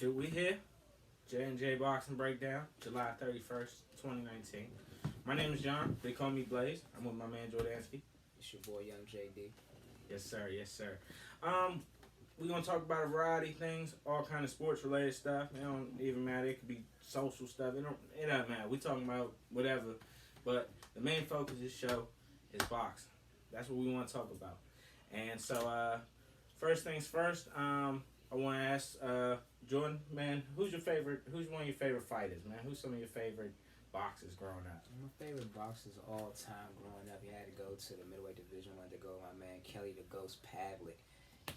Shoot, we here. J&J Boxing Breakdown, July 31st, 2019. My name is John. They call me Blaze. I'm with my man Jordansky. It's your boy Young JD. Yes, sir. Yes, sir. We're going to talk about a variety of things, all kind of sports-related stuff. It don't even matter. It could be social stuff. It doesn't matter. We talking about whatever. But the main focus of this show is boxing. That's what we want to talk about. And so, first things first, I want to ask Jordan, man, who's one of your favorite fighters, man? Who's some of your favorite boxers growing up? My favorite boxers all time growing up, you had to go to the middleweight division. Wanted to go with my man Kelly the Ghost Pavlik.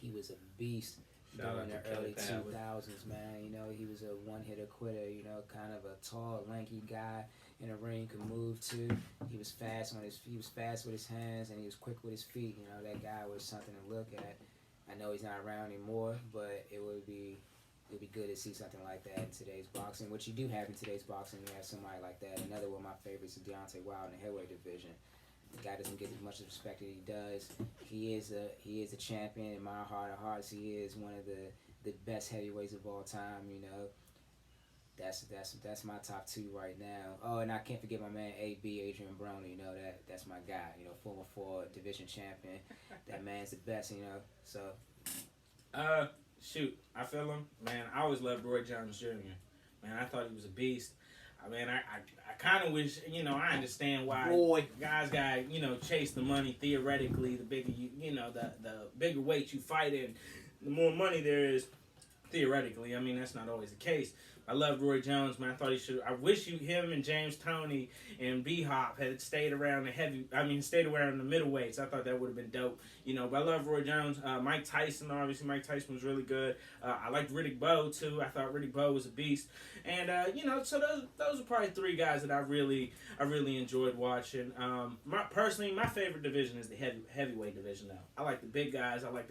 He was a beast during the early 2000s, man. You know, he was a one-hitter quitter, you know, kind of a tall, lanky guy in a ring, could move too. He was fast with his hands, and he was quick with his feet. You know, that guy was something to look at. I know he's not around anymore, but it would be good to see something like that in today's boxing. What you do have in today's boxing, you have somebody like that. Another one of my favorites is Deontay Wilder in the heavyweight division. The guy doesn't get as much respect as he does. He is a champion in my heart of hearts. He is one of the best heavyweights of all time. You know, that's my top two right now. Oh, and I can't forget my man AB Adrian Broner. You know that's my guy. You know, former 4 division champion. That man's the best. You know, so. Shoot, I feel him, man. I always loved Roy Jones Jr. Man, I thought he was a beast. I mean, I kind of wish, you know, I understand why guys got, you know, chase the money theoretically. The bigger the bigger weight you fight in, the more money there is theoretically. I mean, that's not always the case. I loved Roy Jones, man. I thought he should. I wish him and James Toney and B-Hop had stayed around stayed around the middleweights. I thought that would have been dope, you know. But I love Roy Jones. Mike Tyson, obviously, Mike Tyson was really good. I liked Riddick Bowe too. I thought Riddick Bowe was a beast. And you know, so those are probably 3 guys that I really enjoyed watching. Personally, my favorite division is the heavyweight division. Now, I like the big guys. I like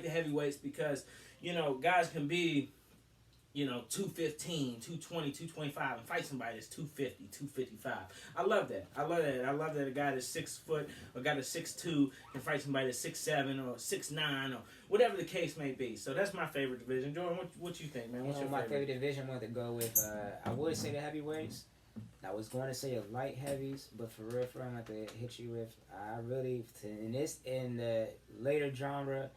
the heavyweights because, you know, guys can be, you know, 215, 220, 225, and fight somebody that's 250, 255. I love that. I love that a guy that's 6 foot or a guy that's 6'2" can fight somebody that's 6'7" or 6'9" or whatever the case may be. So that's my favorite division. Jordan, what you think, man? What's your my favorite division? I wanted to go with, I would say the heavyweights. I was going to say the light heavies, but for real, I'm going to hit you with, in the later genre,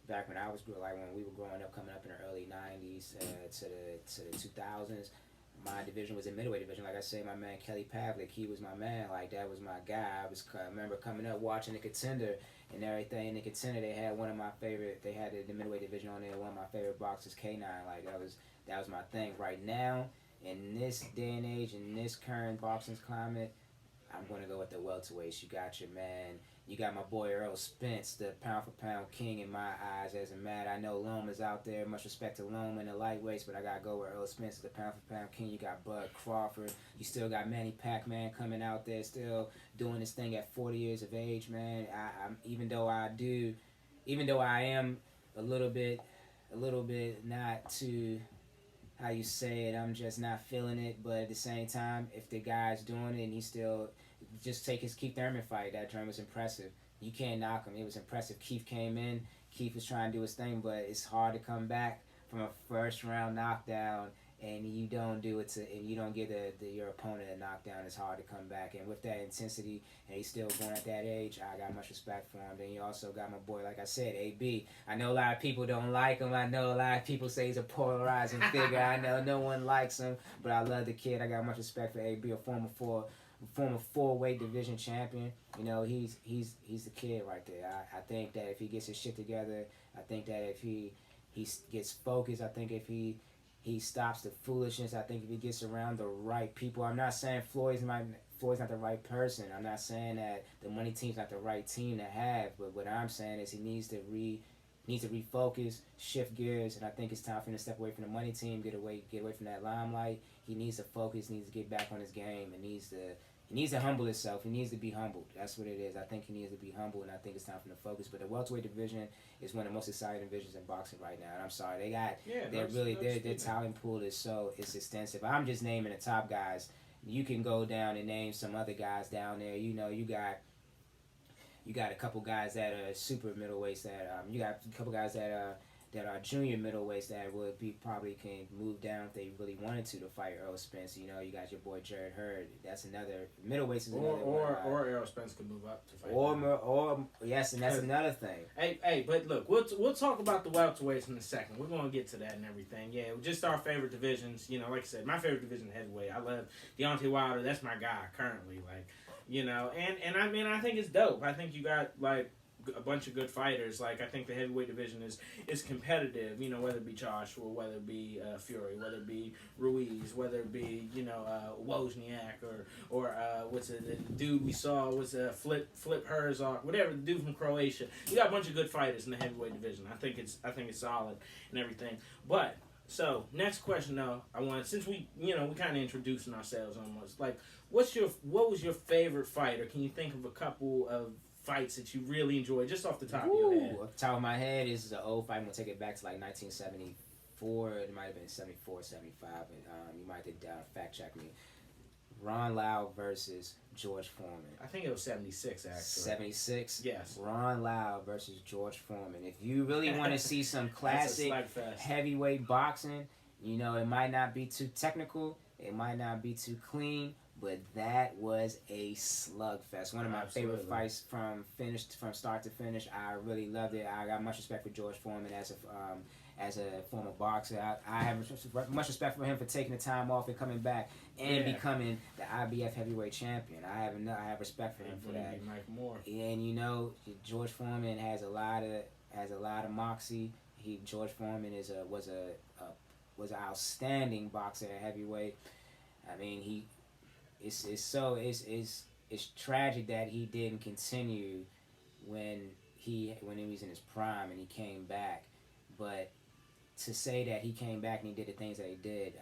back when I was when we were growing up, coming up in the early 90s to the 2000s, my division was a middleweight division. Like I say, my man Kelly Pavlik, he was my man. Like, that was my guy. I remember coming up watching the Contender and everything. In the Contender, they had one of my favorite. They had the middleweight division on there. One of my favorite boxers, K9. Like, that was my thing. Right now, in this day and age, in this current boxing climate, I'm going to go with the welterweights. You got your man. You got my boy Earl Spence, the pound-for-pound king in my eyes. As a man, I know Loma's out there. Much respect to Loma and the lightweights, but I got to go with Earl Spence, the pound-for-pound king. You got Bud Crawford. You still got Manny Pacman coming out there, still doing his thing at 40 years of age, man. Even though I am a little bit not too, how you say it, I'm just not feeling it. But at the same time, if the guy's doing it and he's still... Just take his Keith Thurman fight. That joint was impressive. You can't knock him. It was impressive. Keith came in. Keith was trying to do his thing, but it's hard to come back from a first-round knockdown, and you don't do it and you don't give your opponent a knockdown. It's hard to come back. And with that intensity, and he's still going at that age, I got much respect for him. Then you also got my boy, like I said, AB. I know a lot of people don't like him. I know a lot of people say he's a polarizing figure. I know no one likes him, but I love the kid. I got much respect for AB, a former 4-weight division champion. You know, he's the kid right there. I think that if he gets his shit together, I think that if he gets focused, I think if he stops the foolishness, I think if he gets around the right people. I'm not saying Floyd's not the right person. I'm not saying that the money team's not the right team to have, but what I'm saying is he needs to refocus, shift gears, and I think it's time for him to step away from the money team, get away from that limelight. He needs to focus, needs to get back on his game, and he needs to humble himself. He needs to be humbled. That's what it is. I think he needs to be humble, and I think it's time for him to focus. But the welterweight division is one of the most exciting divisions in boxing right now. And I'm sorry, their talent pool is extensive. I'm just naming the top guys. You can go down and name some other guys down there. You know, you got You got a couple guys that are super middleweights. You got a couple guys that that are junior middleweights that would be probably can move down if they really wanted to fight Earl Spence. You know, you got your boy Jared Hurd. That's another middleweights is another one. Or Earl Spence could move up to fight. Or yes, and that's another thing. Hey, but look, we'll talk about the welterweights in a second. We're gonna get to that and everything. Yeah, just our favorite divisions. You know, like I said, my favorite division is heavyweight. I love Deontay Wilder. That's my guy currently. Like, you know, and I mean, I think it's dope. I think you got like a bunch of good fighters. Like, I think the heavyweight division is competitive, you know, whether it be Joshua, whether it be Fury, whether it be Ruiz, whether it be, you know, Wozniak, or what's it, the dude we saw was Flip Herzog, whatever, the dude from Croatia. You got a bunch of good fighters in the heavyweight division. I think it's solid and everything. But so next question though, I want, since we kind of introducing ourselves almost, like, what was your favorite fight, or can you think of a couple of fights that you really enjoy, just off the top of your head? Off the top of my head, is an old fight. I'm going to take it back to like 1974. It might have been 74, 75. And, you might have to fact check me. Ron Lau versus George Foreman. I think it was 76, actually. 76? Yes. Ron Lau versus George Foreman. If you really want to see some classic heavyweight boxing, you know, it might not be too technical. It might not be too clean. But that was a slugfest. One of my favorite fights from start to finish. I really loved it. I got much respect for George Foreman as a former boxer. I have much respect for him for taking the time off and coming back and becoming the IBF heavyweight champion. I have respect for him for that. Mike Moore. And you know, George Foreman has a lot of moxie. George Foreman was an outstanding boxer at heavyweight. I mean, it's tragic that he didn't continue when he was in his prime and he came back. But to say that he came back and he did the things that he did,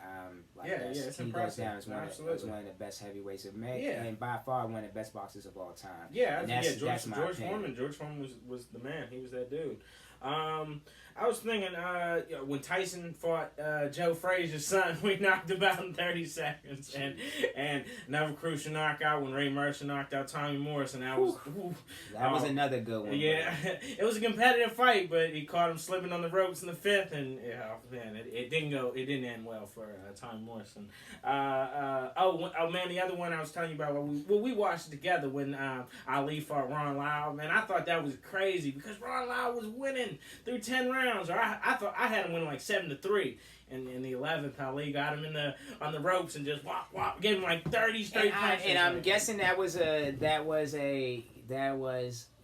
it's he impressive. goes down as one of the best heavyweights of made, and by far one of the best boxers of all time. Yeah, that's my George opinion. Foreman was the man. He was that dude. I was thinking when Tyson fought Joe Frazier's son, we knocked him out in 30 seconds, and another crucial knockout when Ray Mercer knocked out Tommy Morrison. That was another good one. Yeah, it was a competitive fight, but he caught him slipping on the ropes in the fifth, and it didn't end well for Tommy Morrison. The other one I was telling you about, we watched together when Ali fought Ron Lau. Man, I thought that was crazy because Ron Lau was winning through 10 rounds. Or I thought I had him winning like 7-3. And in the 11th, Ali got him on the ropes and just gave him like 30 straight punches. And I'm guessing that was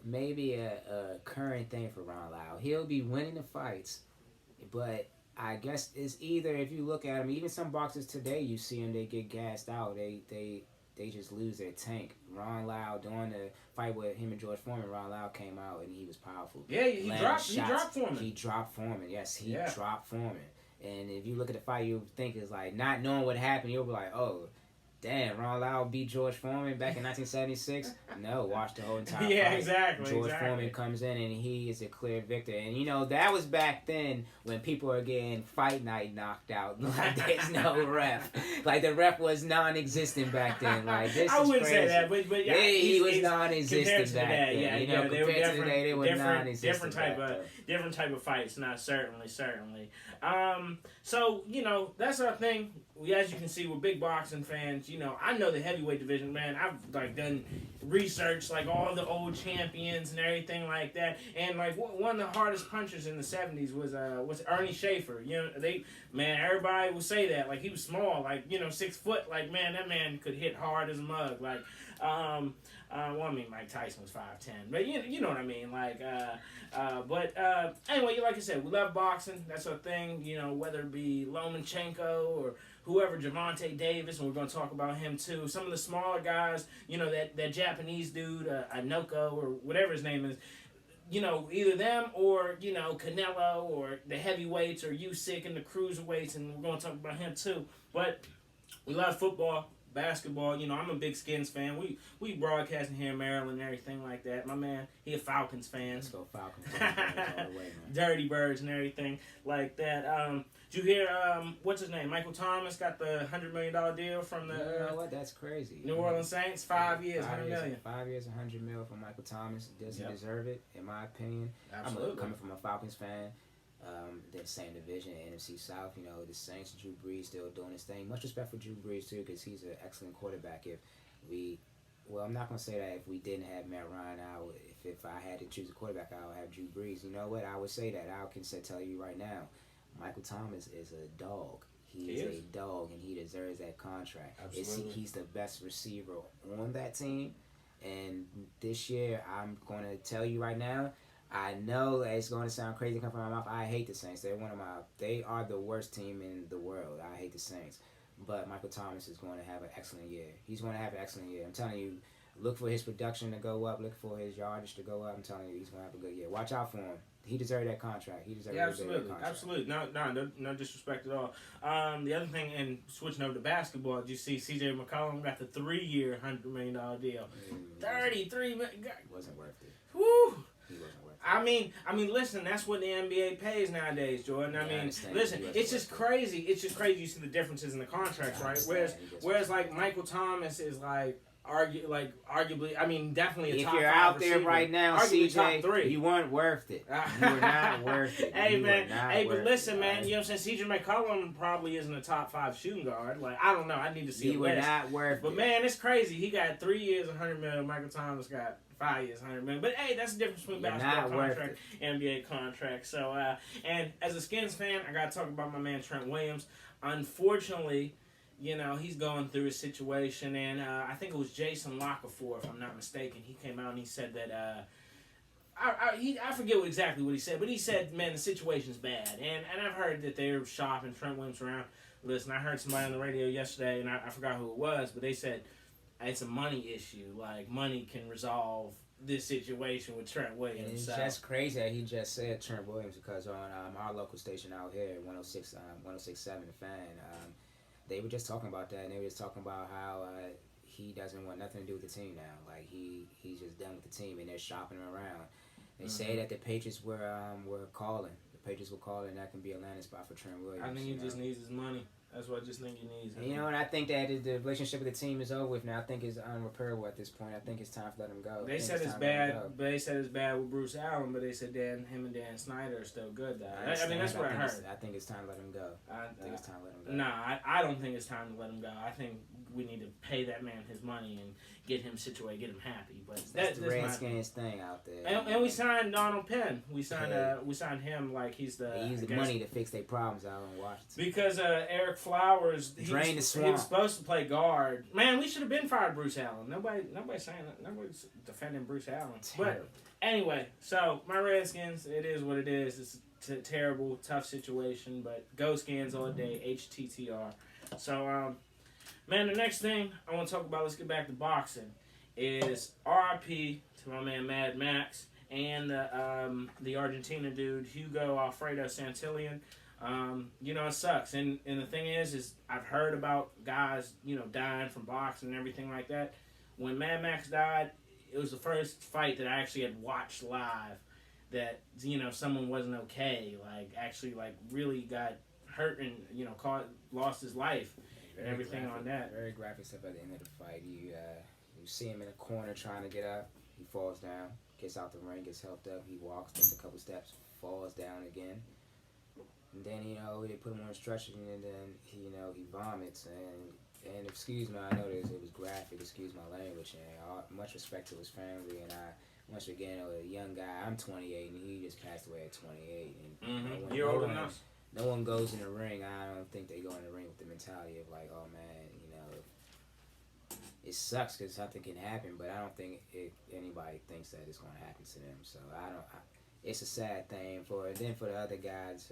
maybe a current thing for Ron Lau. He'll be winning the fights, but I guess it's either, if you look at him, even some boxers today, you see them, they get gassed out. They just lose their tank. Ron Lau, during the fight with him and George Foreman, Ron Lau came out and he was powerful. Yeah, he dropped Foreman. He dropped Foreman. Yes, he dropped Foreman. And if you look at the fight, you think it's like, not knowing what happened, you'll be like, oh, damn, Ron Lau beat George Foreman back in 1976? No, watch the whole entire fight. Exactly. George Foreman comes in and he is a clear victor. And, you know, that was back then when people are getting fight night knocked out. Like, there's no ref. Like, the ref was non-existent back then. Like, this I wouldn't crazy. Say that, but yeah. He was non-existent back then. Yeah, you know, compared to today, they were non-existent. Different type of fights. Not certainly. So, you know, that's our thing. As you can see, we're big boxing fans. You know, I know the heavyweight division, man. I've like done research, like all the old champions and everything like that. And like one of the hardest punchers in the 70s was Ernie Schaefer. You know, everybody will say that. Like, he was small, like, you know, 6 foot. Like, man, that man could hit hard as a mug. Like, Mike Tyson was 5'10", but you know what I mean. Like, anyway, like I said, we love boxing. That's our thing. You know, whether it be Lomachenko or whoever, Gervonta Davis, and we're going to talk about him too. Some of the smaller guys, you know, that Japanese dude, Anoko, or whatever his name is, you know, either them or, you know, Canelo, or the heavyweights, or Usyk and the cruiserweights, and we're going to talk about him too. But we love football, basketball. You know, I'm a big Skins fan. We broadcasting here in Maryland and everything like that. My man, he a Falcons fan. Let's go Falcons. All the way, man. Dirty Birds and everything like that. Did you hear, what's his name? Michael Thomas got the $100 million deal from the... You know what? That's crazy. New Orleans Saints, 5 years, $100 million. 5 years, $100 million for Michael Thomas. Doesn't deserve it, in my opinion. Absolutely. I'm coming from a Falcons fan. The same division, NFC South. You know, the Saints, Drew Brees still doing his thing. Much respect for Drew Brees too, because he's an excellent quarterback. If we, well, I'm not gonna say that if we didn't have Matt Ryan, I would. If I had to choose a quarterback, I would have Drew Brees. You know what? I would say that. I can tell you right now, Michael Thomas is a dog. He is a dog, and he deserves that contract. Absolutely. He's the best receiver on that team. And this year, I'm going to tell you right now, I know it's going to sound crazy coming from my mouth. I hate the Saints. They are the worst team in the world. I hate the Saints. But Michael Thomas is going to have an excellent year. He's going to have an excellent year. I'm telling you, look for his production to go up. Look for his yardage to go up. I'm telling you, he's going to have a good year. Watch out for him. He deserved that contract. He deserved that contract. Absolutely. No disrespect at all. The other thing, and switching over to basketball, did you see C.J. McCollum got the 3-year, $100 million deal? $33 million. He wasn't worth it. Woo! He wasn't worth it. I mean, listen, that's what the NBA pays nowadays, Jordan. I mean, listen, it's just crazy. It's just crazy. You see the differences in the contracts, right? Whereas like Michael Thomas is like, arguably, I mean, definitely a top 5 If you're out there receiver. right now, Arguably CJ, top 3. you weren't worth it. You were not worth it. Hey, you man. Hey, but listen, it, man. right? You know what I'm saying? CJ McCollum probably isn't a top 5 shooting guard. Like, I don't know. I need to see You a were list. not worth But, it. man, it's crazy. He got 3 years, $100 million. Michael Thomas got 5 years, $100 million. But, hey, that's the difference between basketball contract and NBA contract. So, and as a Skins fan, I got to talk about my man Trent Williams. Unfortunately, you know, he's going through a situation, and I think it was Jason Lockefor, if I'm not mistaken. He came out and he said that, I forget exactly what he said, but he said, man, the situation's bad. And I've heard that they're shopping Trent Williams around. Listen, I heard somebody on the radio yesterday, and I forgot who it was, but they said it's a money issue. Like, money can resolve this situation with Trent Williams. And it's just crazy that he just said Trent Williams, because on our local station out here, 106.7 The Fan, they were just talking about that, and they were just talking about how he doesn't want nothing to do with the team now. Like, he's just done with the team, and they're shopping him around. They say that the Patriots were calling. The Patriots were calling, and that can be a landing spot for Trent Williams. I think he just needs his money. That's what I just think he needs. And, you know, and I think that the relationship with the team is over with now. I think it's unrepairable at this point. I think it's time to let him go. They said it's bad. They said it's bad with Bruce Allen, but they said him and Dan Snyder are still good, though. I mean, that's what I heard. I think it's time to let him go. I think it's time to let him go. Nah, I don't think it's time to let him go. I think we need to pay that man his money and get him situated, get him happy. But that's the Redskins thing out there. And we signed Donald Penn. We signed him like he's the. They use the money to fix their problems out in Washington. Because Eric Flowers, he the swamp. He was supposed to play guard. Man, we should have been fired Bruce Allen. Nobody's saying that. Nobody's defending Bruce Allen. Terrible. But anyway, so my Redskins, it is what it is. It's a terrible, tough situation. But go Skins all day. HTTR. So man, the next thing I want to talk about, let's get back to boxing, is RIP to my man Mad Max and the Argentina dude, Hugo Alfredo Santillan. You know, it sucks. And the thing is I've heard about guys, you know, dying from boxing and everything like that. When Mad Max died, it was the first fight that I actually had watched live that, you know, someone wasn't okay. Like, actually, like, really got hurt and, you know, lost his life. And everything graphic, on that. Very graphic stuff at the end of the fight. You see him in a corner trying to get up. He falls down, gets out the ring, gets helped up. He walks, takes a couple steps, falls down again. And then, you know, they put him on a stretcher, and then he vomits. And excuse me, I know it was graphic. Excuse my language. And much respect to his family. And once again, a young guy. I'm 28, and he just passed away at 28. And you're old enough. No one goes in the ring. I don't think they go in the ring with the mentality of like, oh man, you know, it sucks because something can happen, but I don't think anybody thinks that it's going to happen to them. So it's a sad thing for the other guys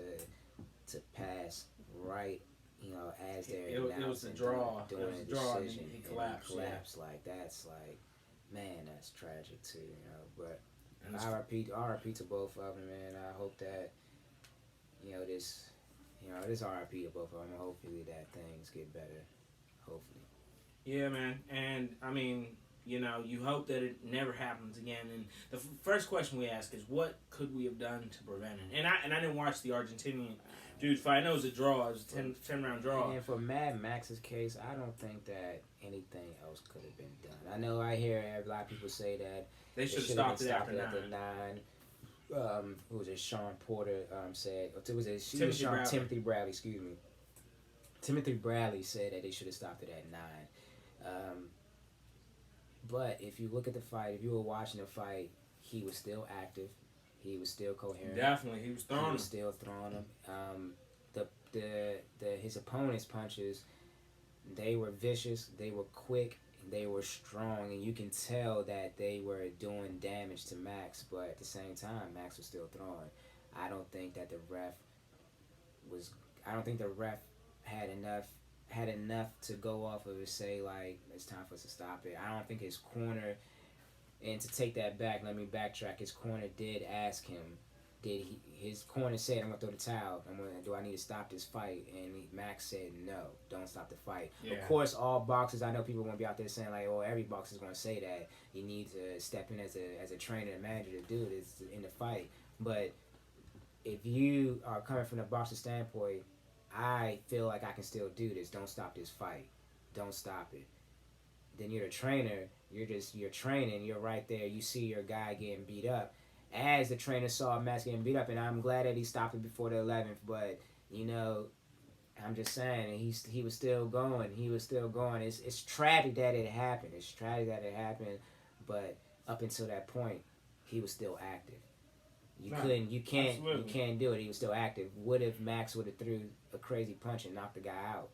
to pass right, you know, as they're it was a draw. Doing a draw, decision, and he collapsed. Like that's like, man, that's tragic too, you know. But RIP to both of them, and I hope that. This RIP to both of them. Hopefully that things get better. Hopefully. Yeah, man. And, I mean, you know, you hope that it never happens again. And the first question we ask is, what could we have done to prevent it? And I didn't watch the Argentinian dude fight. I know it was a draw. It was a 10-round draw. And for Mad Max's case, I don't think that anything else could have been done. I know I hear a lot of people say that they should have stopped it after 9. who was it? Sean Porter said. Or was it? Timothy Bradley. Excuse me. Timothy Bradley said that they should have stopped it at 9. But if you look at the fight, if you were watching the fight, he was still active. He was still coherent. Definitely, he was throwing. He was still throwing them. His opponent's punches, they were vicious. They were quick. They were strong, and you can tell that they were doing damage to Max. But at the same time, Max was still throwing. I don't think that the ref was. I don't think the ref had enough to go off of and say like it's time for us to stop it. I don't think his corner. And to take that back, let me backtrack. His corner did ask him. His corner said, "I'm gonna throw the towel. Do I need to stop this fight?" And Max said, "No, don't stop the fight." Yeah. Of course, all boxers. I know people won't be out there saying like, "Oh, every boxer's gonna say that." You need to step in as a trainer and manager to do this in the fight. But if you are coming from the boxer standpoint, I feel like I can still do this. Don't stop this fight. Don't stop it. Then you're the trainer. You're training. You're right there. You see your guy getting beat up. As the trainer saw Max getting beat up, and I'm glad that he stopped it before the 11th. But I'm just saying he was still going. He was still going. It's tragic that it happened. It's tragic that it happened. But up until that point, he was still active. You can't do it. He was still active. What if Max would have threw a crazy punch and knocked the guy out?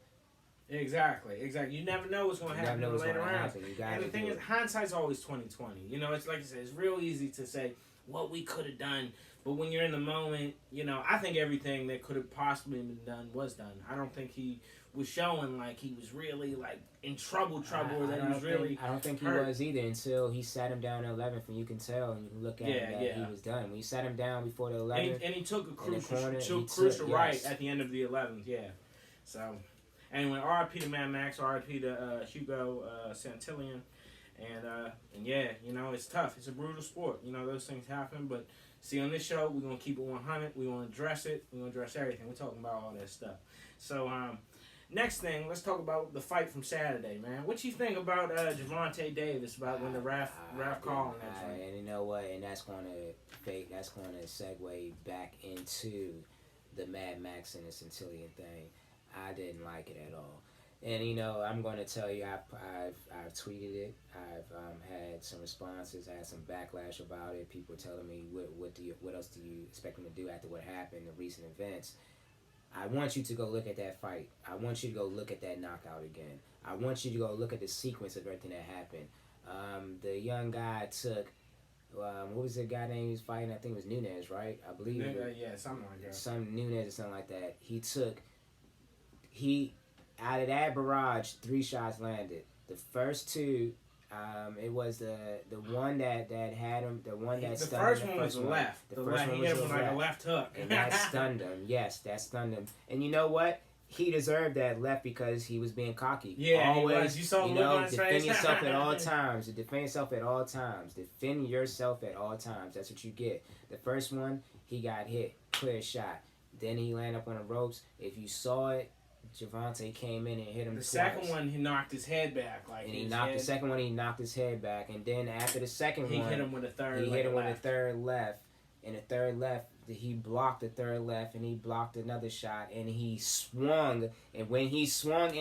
Exactly. You never know what's going to happen later on. And the thing is, hindsight's always 20/20. It's like I said, it's real easy to say what we could have done, but when you're in the moment, I think everything that could have possibly been done was done. I don't think he was showing like he was really like in trouble, or that he was really. I don't think he was either until he sat him down at 11th, and you can tell and you can look at him that he was done. When you sat him down before the 11th, and he took a crucial right at the end of the 11th. Yeah, so. Anyway, R.I.P. to Mad Max, R.I.P. to Hugo Santillan, and yeah, it's tough. It's a brutal sport. Those things happen, but see, on this show, we're gonna keep it 100. We're gonna address it. We're gonna address everything. We're talking about all that stuff. So, next thing, let's talk about the fight from Saturday, man. What you think about Gervonta Davis about when the ref calling that fight? And you know what? And that's gonna segue back into the Mad Max and the Santillan thing. I didn't like it at all, and I'm going to tell you, I've tweeted it. I've had some responses. I had some backlash about it. People telling me what else do you expect them to do after what happened, the recent events. I want you to go look at that fight. I want you to go look at that knockout again. I want you to go look at the sequence of everything that happened. The young guy took. What was the guy name he was fighting? I think it was Nunes, right? I believe. Yeah, something like that. Some Nunes or something like that. He out of that barrage, 3 shots landed. The first 2, it was the one that had him, the one that stunned him. The first one was left. The first one was hit him with like a left hook, and that stunned him. Yes, that stunned him. And you know what? He deserved that left because he was being cocky. Yeah, always. You saw him on his defend face. yourself at all times. Defend yourself at all times. Defend yourself at all times. That's what you get. The first one, he got hit, clear shot. Then he landed up on the ropes. If you saw it, Gervonta came in and hit him. The second one, he knocked his head back. The second one, he knocked his head back. And then after the second one, he hit him with a third. He hit him with a third left. And the third left, he blocked the third left, and he blocked another shot. And he swung. And when he swung,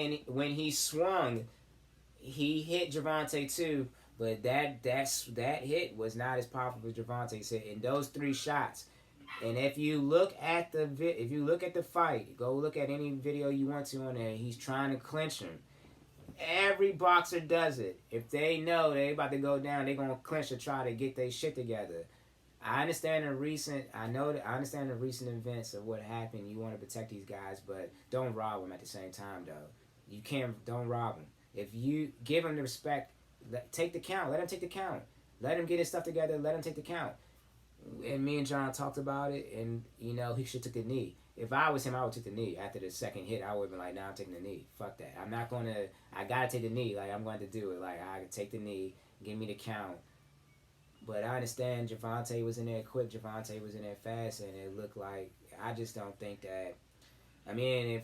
he hit Gervonta too. But that hit was not as powerful as Gervonta said. In those 3 shots. And if you look at the fight, go look at any video you want to on there. He's trying to clinch him. Every boxer does it. If they know they about to go down, they're gonna clinch to try to get their shit together. I understand the recent events of what happened. You want to protect these guys, but don't rob them at the same time, though. Don't rob them. If you give them the respect, take the count. Let him take the count. Let him get his stuff together. Let him take the count. And me and John talked about it, and he should have took the knee. If I was him, I would take the knee. After the second hit, I would have been like, nah, I'm taking the knee. Fuck that. I gotta take the knee. Like, I'm going to do it. Like, I could take the knee, give me the count. But I understand Gervonta was in there quick. Gervonta was in there fast, and it looked like, I just don't think that,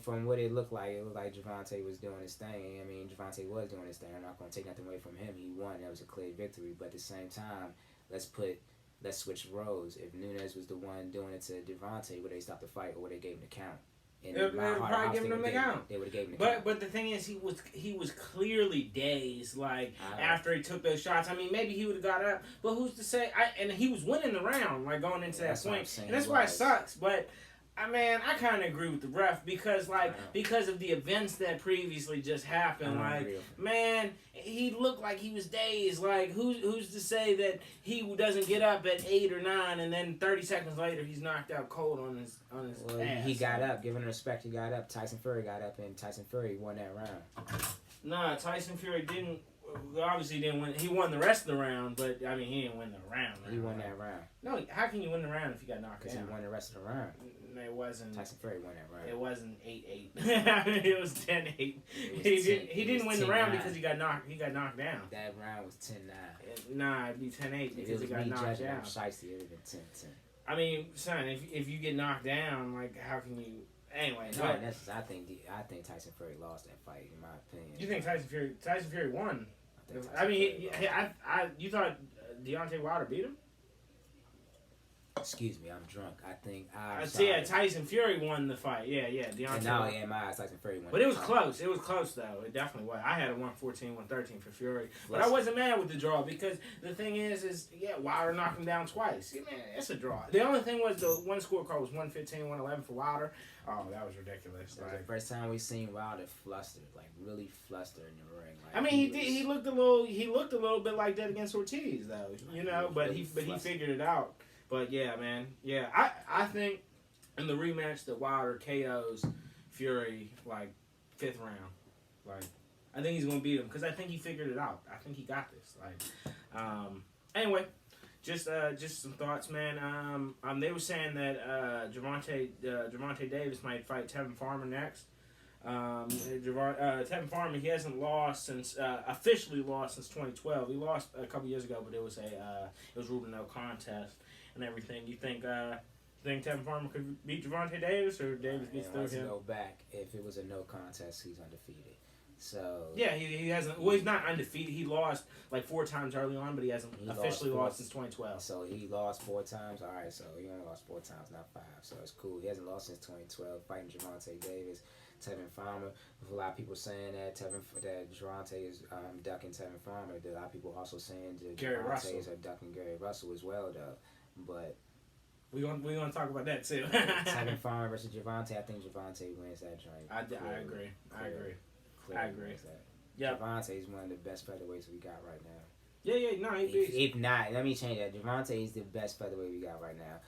from what it looked like Gervonta was doing his thing. Gervonta was doing his thing. I'm not going to take nothing away from him. He won. That was a clear victory. But at the same time, let's put let's switch roles. If Nunes was the one doing it to Devontae, would they stop the fight or would they give him the count? And They'd probably give him the count. They would have given him the count. But the thing is, he was clearly dazed. Like after he took those shots, I mean, maybe he would have got up. But who's to say? And he was winning the round, like going into that point, and that's why it sucks. But I kind of agree with the ref because of the events that previously just happened. Man, he looked like he was dazed. Like who's to say that he doesn't get up at 8 or 9 and then 30 seconds later he's knocked out cold on his ass. He got up. Given respect, he got up. Tyson Fury got up and Tyson Fury won that round. Nah, Tyson Fury didn't. Obviously didn't win. He won the rest of the round, but I mean he didn't win the round. He won that round. No, how can you win the round if you got knocked down? Because he won the rest of the round. It wasn't. Tyson Fury won that round. It wasn't 8-8. It was 10-8. He didn't win the round because he got knocked down. That round was 10-9. Nah, it'd be 10-8 because he got knocked down. Precisely, it would have been 10-10. I mean, son, if you get knocked down, like how can you? Anyway, no, I think Tyson Fury lost that fight in my opinion. You think Tyson Fury won? You thought Deontay Wilder beat him? Excuse me, I'm drunk. I think Tyson Fury won the fight. Yeah, Deontay. No, in my eyes, Tyson Fury won. But it was close. It was close though. It definitely was. I had a 114, 113 for Fury, but I wasn't mad with the draw because the thing is Wilder knocked him down twice. Yeah, man, it's a draw. The only thing was the one scorecard was 115, 111 for Wilder. Oh, that was ridiculous. That was the first time we seen Wilder flustered, like really flustered in the ring. Like, I mean, he looked a little bit like that against Ortiz though, but he figured it out. But yeah, man, yeah, I think in the rematch that Wilder KOs Fury like 5th round, like I think he's gonna beat him because I think he figured it out. I think he got this. Anyway, just some thoughts, man. They were saying that Gervonta Davis might fight Tevin Farmer next. Tevin Farmer, he hasn't lost since officially lost since 2012. He lost a couple years ago, but it was ruled a no contest and everything. You think Tevin Farmer could beat Gervonta Davis, or Davis gets through him? Go back. If it was a no contest, he's undefeated. So yeah, he hasn't. Well, he's not undefeated. He lost like 4 times early on, but he hasn't officially lost since 2012. So he lost 4 times. All right, so he only lost 4 times, not 5. So it's cool. He hasn't lost since 2012. Fighting Gervonta Davis, Tevin Farmer. With a lot of people saying that Gervonta is ducking Tevin Farmer. There are a lot of people also saying that Gervonta is ducking Gary Russell as well, though. But we gonna talk about that too. Tevin Farmer versus Gervonta. I think Gervonta wins that joint. I agree. I agree. Yeah, Gervonta is one of the best featherweights we got right now. No, if not, let me change that. Gervonta is the best featherweight we got right now.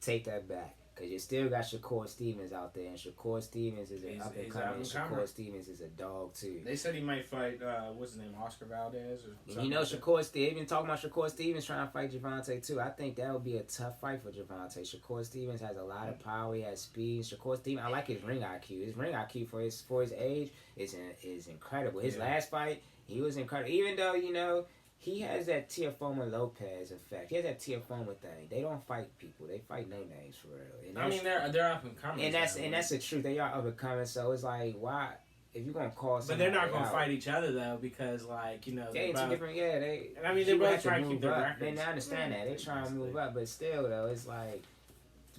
Take that back. Because you still got Shakur Stevens out there, and Shakur Stevens is an up-and-coming. Shakur Stevens is a dog, too. They said he might fight, what's his name, Oscar Valdez? Or something Shakur Stevens, they've been talking about Shakur Stevens trying to fight Gervonta, too. I think that would be a tough fight for Gervonta. Shakur Stevens has a lot of power. He has speed. Shakur Stevens, I like his ring IQ. His ring IQ for his age is incredible. His last fight, he was incredible. Even though, he has that Teofimo Lopez effect. He has that Teofimo thing. They don't fight people. They fight no names for real. And they're up and coming. And that's the truth. They are up and coming. So it's like, why? If you're gonna call somebody, but they're not gonna fight each other though, because they two different. Yeah, they. I mean, they're both trying to keep their records. They understand that. They trying to move up, but still though, it's like,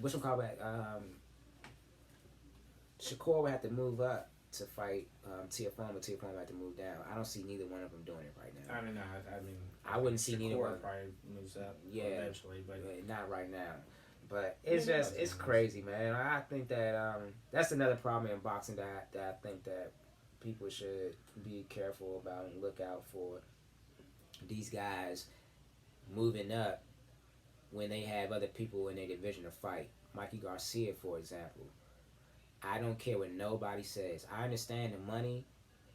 what's call that? Shakur would have to move up to fight Teofimo. Teofimo had to move down. I don't see neither one of them doing it right now. I wouldn't see neither one. Probably moves up eventually, but not right now. But it's crazy, man. I think that that's another problem in boxing that I think that people should be careful about and look out for. These guys moving up when they have other people in their division to fight. Mikey Garcia, for example. I don't care what nobody says. I understand the money,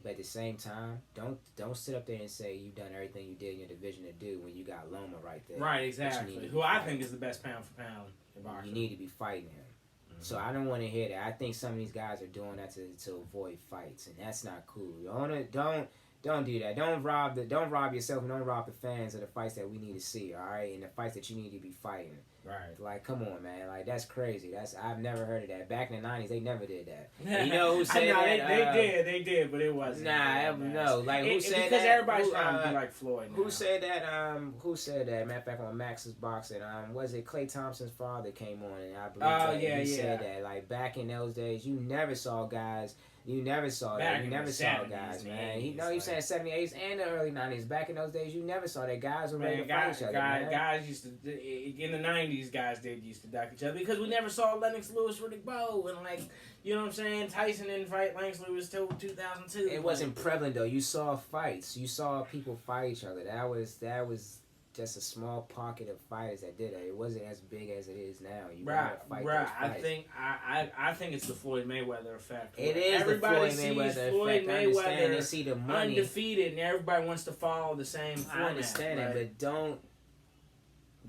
but at the same time, don't sit up there and say you've done everything you did in your division to do when you got Loma right there. Right, exactly. Who I think is the best pound for pound in boxing. You need to be fighting him. Mm-hmm. So I don't want to hear that. I think some of these guys are doing that to avoid fights, and that's not cool. Don't do that. Don't rob yourself and don't rob the fans of the fights that we need to see, all right? And the fights that you need to be fighting. Right. Like, come on, man. Like, that's crazy. I've never heard of that. Back in the 90s, they never did that. And you know who said that? They did, but it wasn't. No. Like, who said because that? everybody's trying to be like Floyd now. Who said that? Who said that? Matter of fact, on Max's Boxing, was it Klay Thompson's father came on, and I believe he said that. Like, back in those days, you never saw guys. You never saw that. You never saw guys, man. He saying 70s and the early 90s. Back in those days, you never saw that guys were ready to fight each other. Guys used to in the 90s. Guys used to duck each other because we never saw Lennox Lewis, Riddick Bowe, and like you know what I'm saying. Tyson didn't fight Lennox Lewis till 2002. It wasn't prevalent though. You saw fights. You saw people fight each other. That was just a small pocket of fighters that did it. It wasn't as big as it is now. I think it's the Floyd Mayweather effect. It is everybody the Floyd Mayweather effect. I understand they see the money undefeated, and everybody wants to follow the same format. I understand it, but don't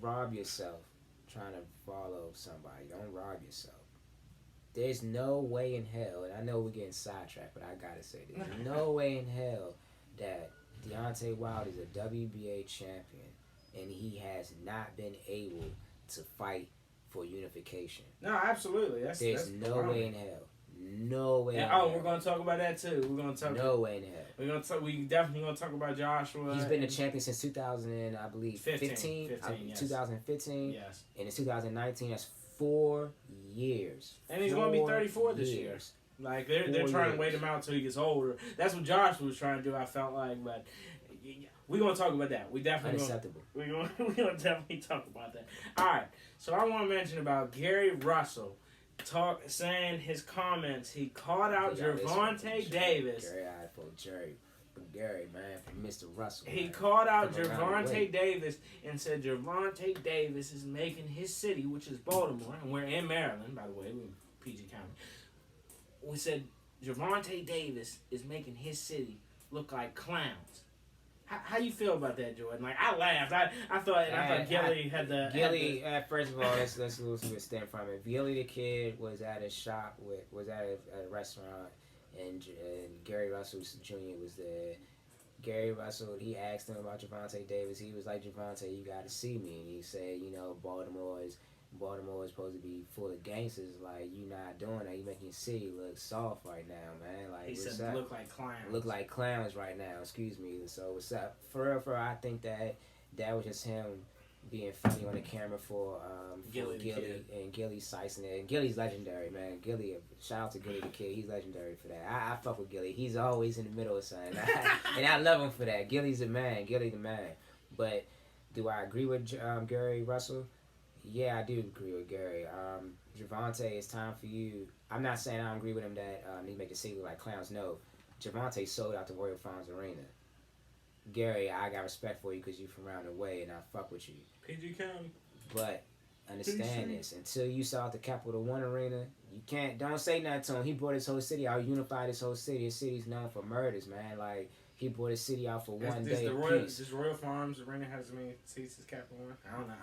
rob yourself trying to follow somebody. Don't rob yourself. There's no way in hell, and I know we're getting sidetracked, but I gotta say this: there's no way in hell that Deontay Wilder is a WBA champion and he has not been able to fight for unification. No, absolutely. There's no way in hell. No way in hell. We're gonna talk about that too. We're gonna talk. No way in hell. We definitely gonna talk about Joshua. He's been a champion since 2000, I believe, 15 yes. 2015. Yes. And in 2019, that's 4 years. And he's gonna be 34 this year. Like they're trying to wait him out till he gets older. That's what Joshua was trying to do. I felt like, but. We're gonna talk about that. We definitely unacceptable. We're gonna definitely talk about that. All right. So I want to mention about Gary Russell saying his comments. He called out Gervonta Davis. Gary, man, from Mr. Russell. He called out Gervonta Davis and said Gervonta Davis is making his city, which is Baltimore, and we're in Maryland, by the way, we're in PG County. We said Gervonta Davis is making his city look like clowns. How you feel about that, Jordan? Like I laughed. I thought Gilly had the first of all, let's lose a stem from it. Gilly the kid was at a shop was at a restaurant, and Gary Russell Jr. was there. Gary Russell, he asked him about Gervonta Davis. He was like, Gervonta, you got to see me. And he said, Baltimore is supposed to be full of gangsters. Like, you not doing that. You making your city look soft right now, man. Like, he said, look like clowns. Look like clowns right now. Excuse me. So what's up? For real, I think that was just him being funny on the camera for Gilly and Gilly sizing it. And Gilly's legendary, man. Shout out to Gilly the kid. He's legendary for that. I fuck with Gilly. He's always in the middle of something, and I love him for that. Gilly's the man. But do I agree with Gary Russell? Yeah, I do agree with Gary. Gervonta, it's time for you. I'm not saying I don't agree with him that he make the city look like clowns. No, Gervonta sold out the Royal Farms Arena. Gary, I got respect for you because you from around the way and I fuck with you. PG County. But understand this: until you sell out the Capital One Arena, you don't say nothing to him. He brought his whole city out, unified his whole city. His city's known for murders, man. Like. He brought his city out for one day. Does Royal Farms Arena have as many seats as Capital One? I don't know.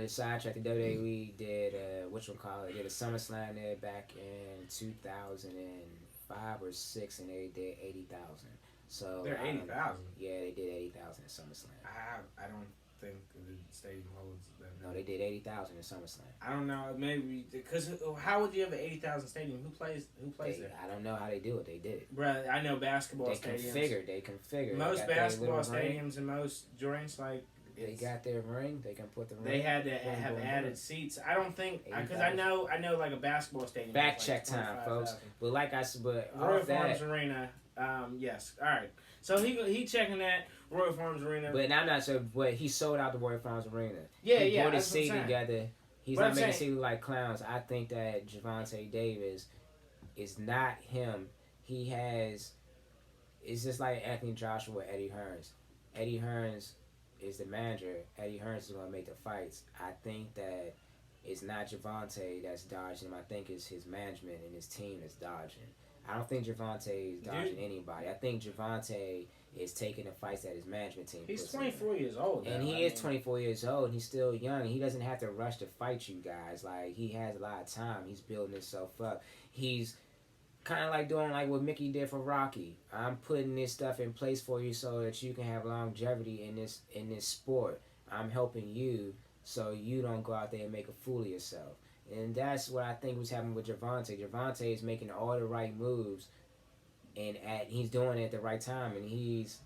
The sidetrack, the WWE did did a SummerSlam there back in 2005 or 6, and they did 80,000. So they're 80,000. Yeah, they did 80,000 at SummerSlam. I don't think the stadium holds that. No, they did 80,000 at SummerSlam. I don't know, maybe because how would you have an 80,000 stadium? Who plays there? I don't know how they do it. They did it. Bruh, I know basketball stadiums. They configure. Most basketball stadiums and most joints they got their ring. They can put the ring. They had to have added seats. I don't think because I know like a basketball stadium. Fact check time, folks. But like I said, Royal Farms Arena. Yes. All right. So he checking that Royal Farms Arena. But I'm not sure. But he sold out the Royal Farms Arena. He brought his city together. He's not making city like clowns. I think that Gervonta Davis is not him. He has. It's just like Anthony Joshua, Eddie Hearns. Eddie Hearns is the manager. Eddie Hearns is going to make the fights. I think that it's not Gervonta that's dodging him. I think it's his management and his team that's dodging. I don't think Gervonta is dodging anybody. I think Gervonta is taking the fights that his management team He's 24 years old. And he is 24 years old. And he's still young. He doesn't have to rush to fight you guys. Like, he has a lot of time. He's building himself up. kind of like doing like what Mickey did for Rocky. I'm putting this stuff in place for you so that you can have longevity in this sport. I'm helping you so you don't go out there and make a fool of yourself. And that's what I think was happening with Gervonta. Gervonta is making all the right moves, and he's doing it at the right time, and he's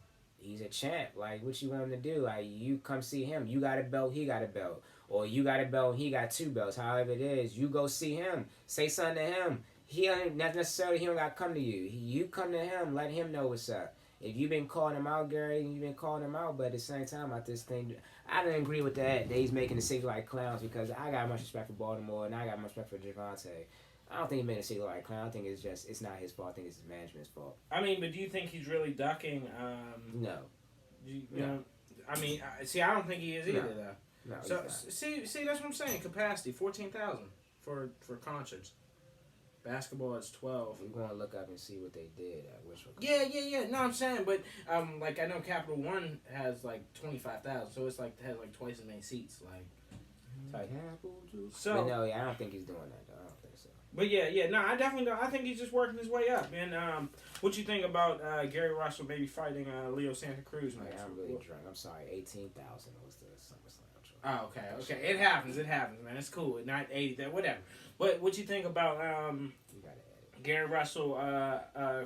a champ. Like, what you want him to do? Like, you come see him. You got a belt, he got a belt, or you got a belt, he got 2 belts. However it is, you go see him. Say something to him. He don't not necessarily he don't got to come to you. You come to him. Let him know what's up. If you've been calling him out, Gary, you've been calling him out, but at the same time, I just think I didn't agree with that he's making the Six like clowns, because I got much respect for Baltimore and I got much respect for Gervonta. I don't think he made a Six like clown. I think it's not his fault. I think it's his management's fault. I mean, but do you think he's really ducking? No. You know, I mean, see, I don't think he is either, though. No. So see, that's what I'm saying. Capacity 14,000 for concerts. Basketball is 12. We're going to look up and see what they did at Wishful. Yeah. No, I'm saying, but like I know Capital One has like 25,000, so it's like has like twice as many seats, like. So. But no, I don't think he's doing that. Though. I don't think so. But yeah. No, I definitely don't. I think he's just working his way up. And what you think about Gary Russell maybe fighting Leo Santa Cruz next? I'm really drunk. I'm sorry. 18,000 was the SummerSlam. Oh, okay. It happens, man. It's cool. Not 80, whatever. But what you think about Gary Russell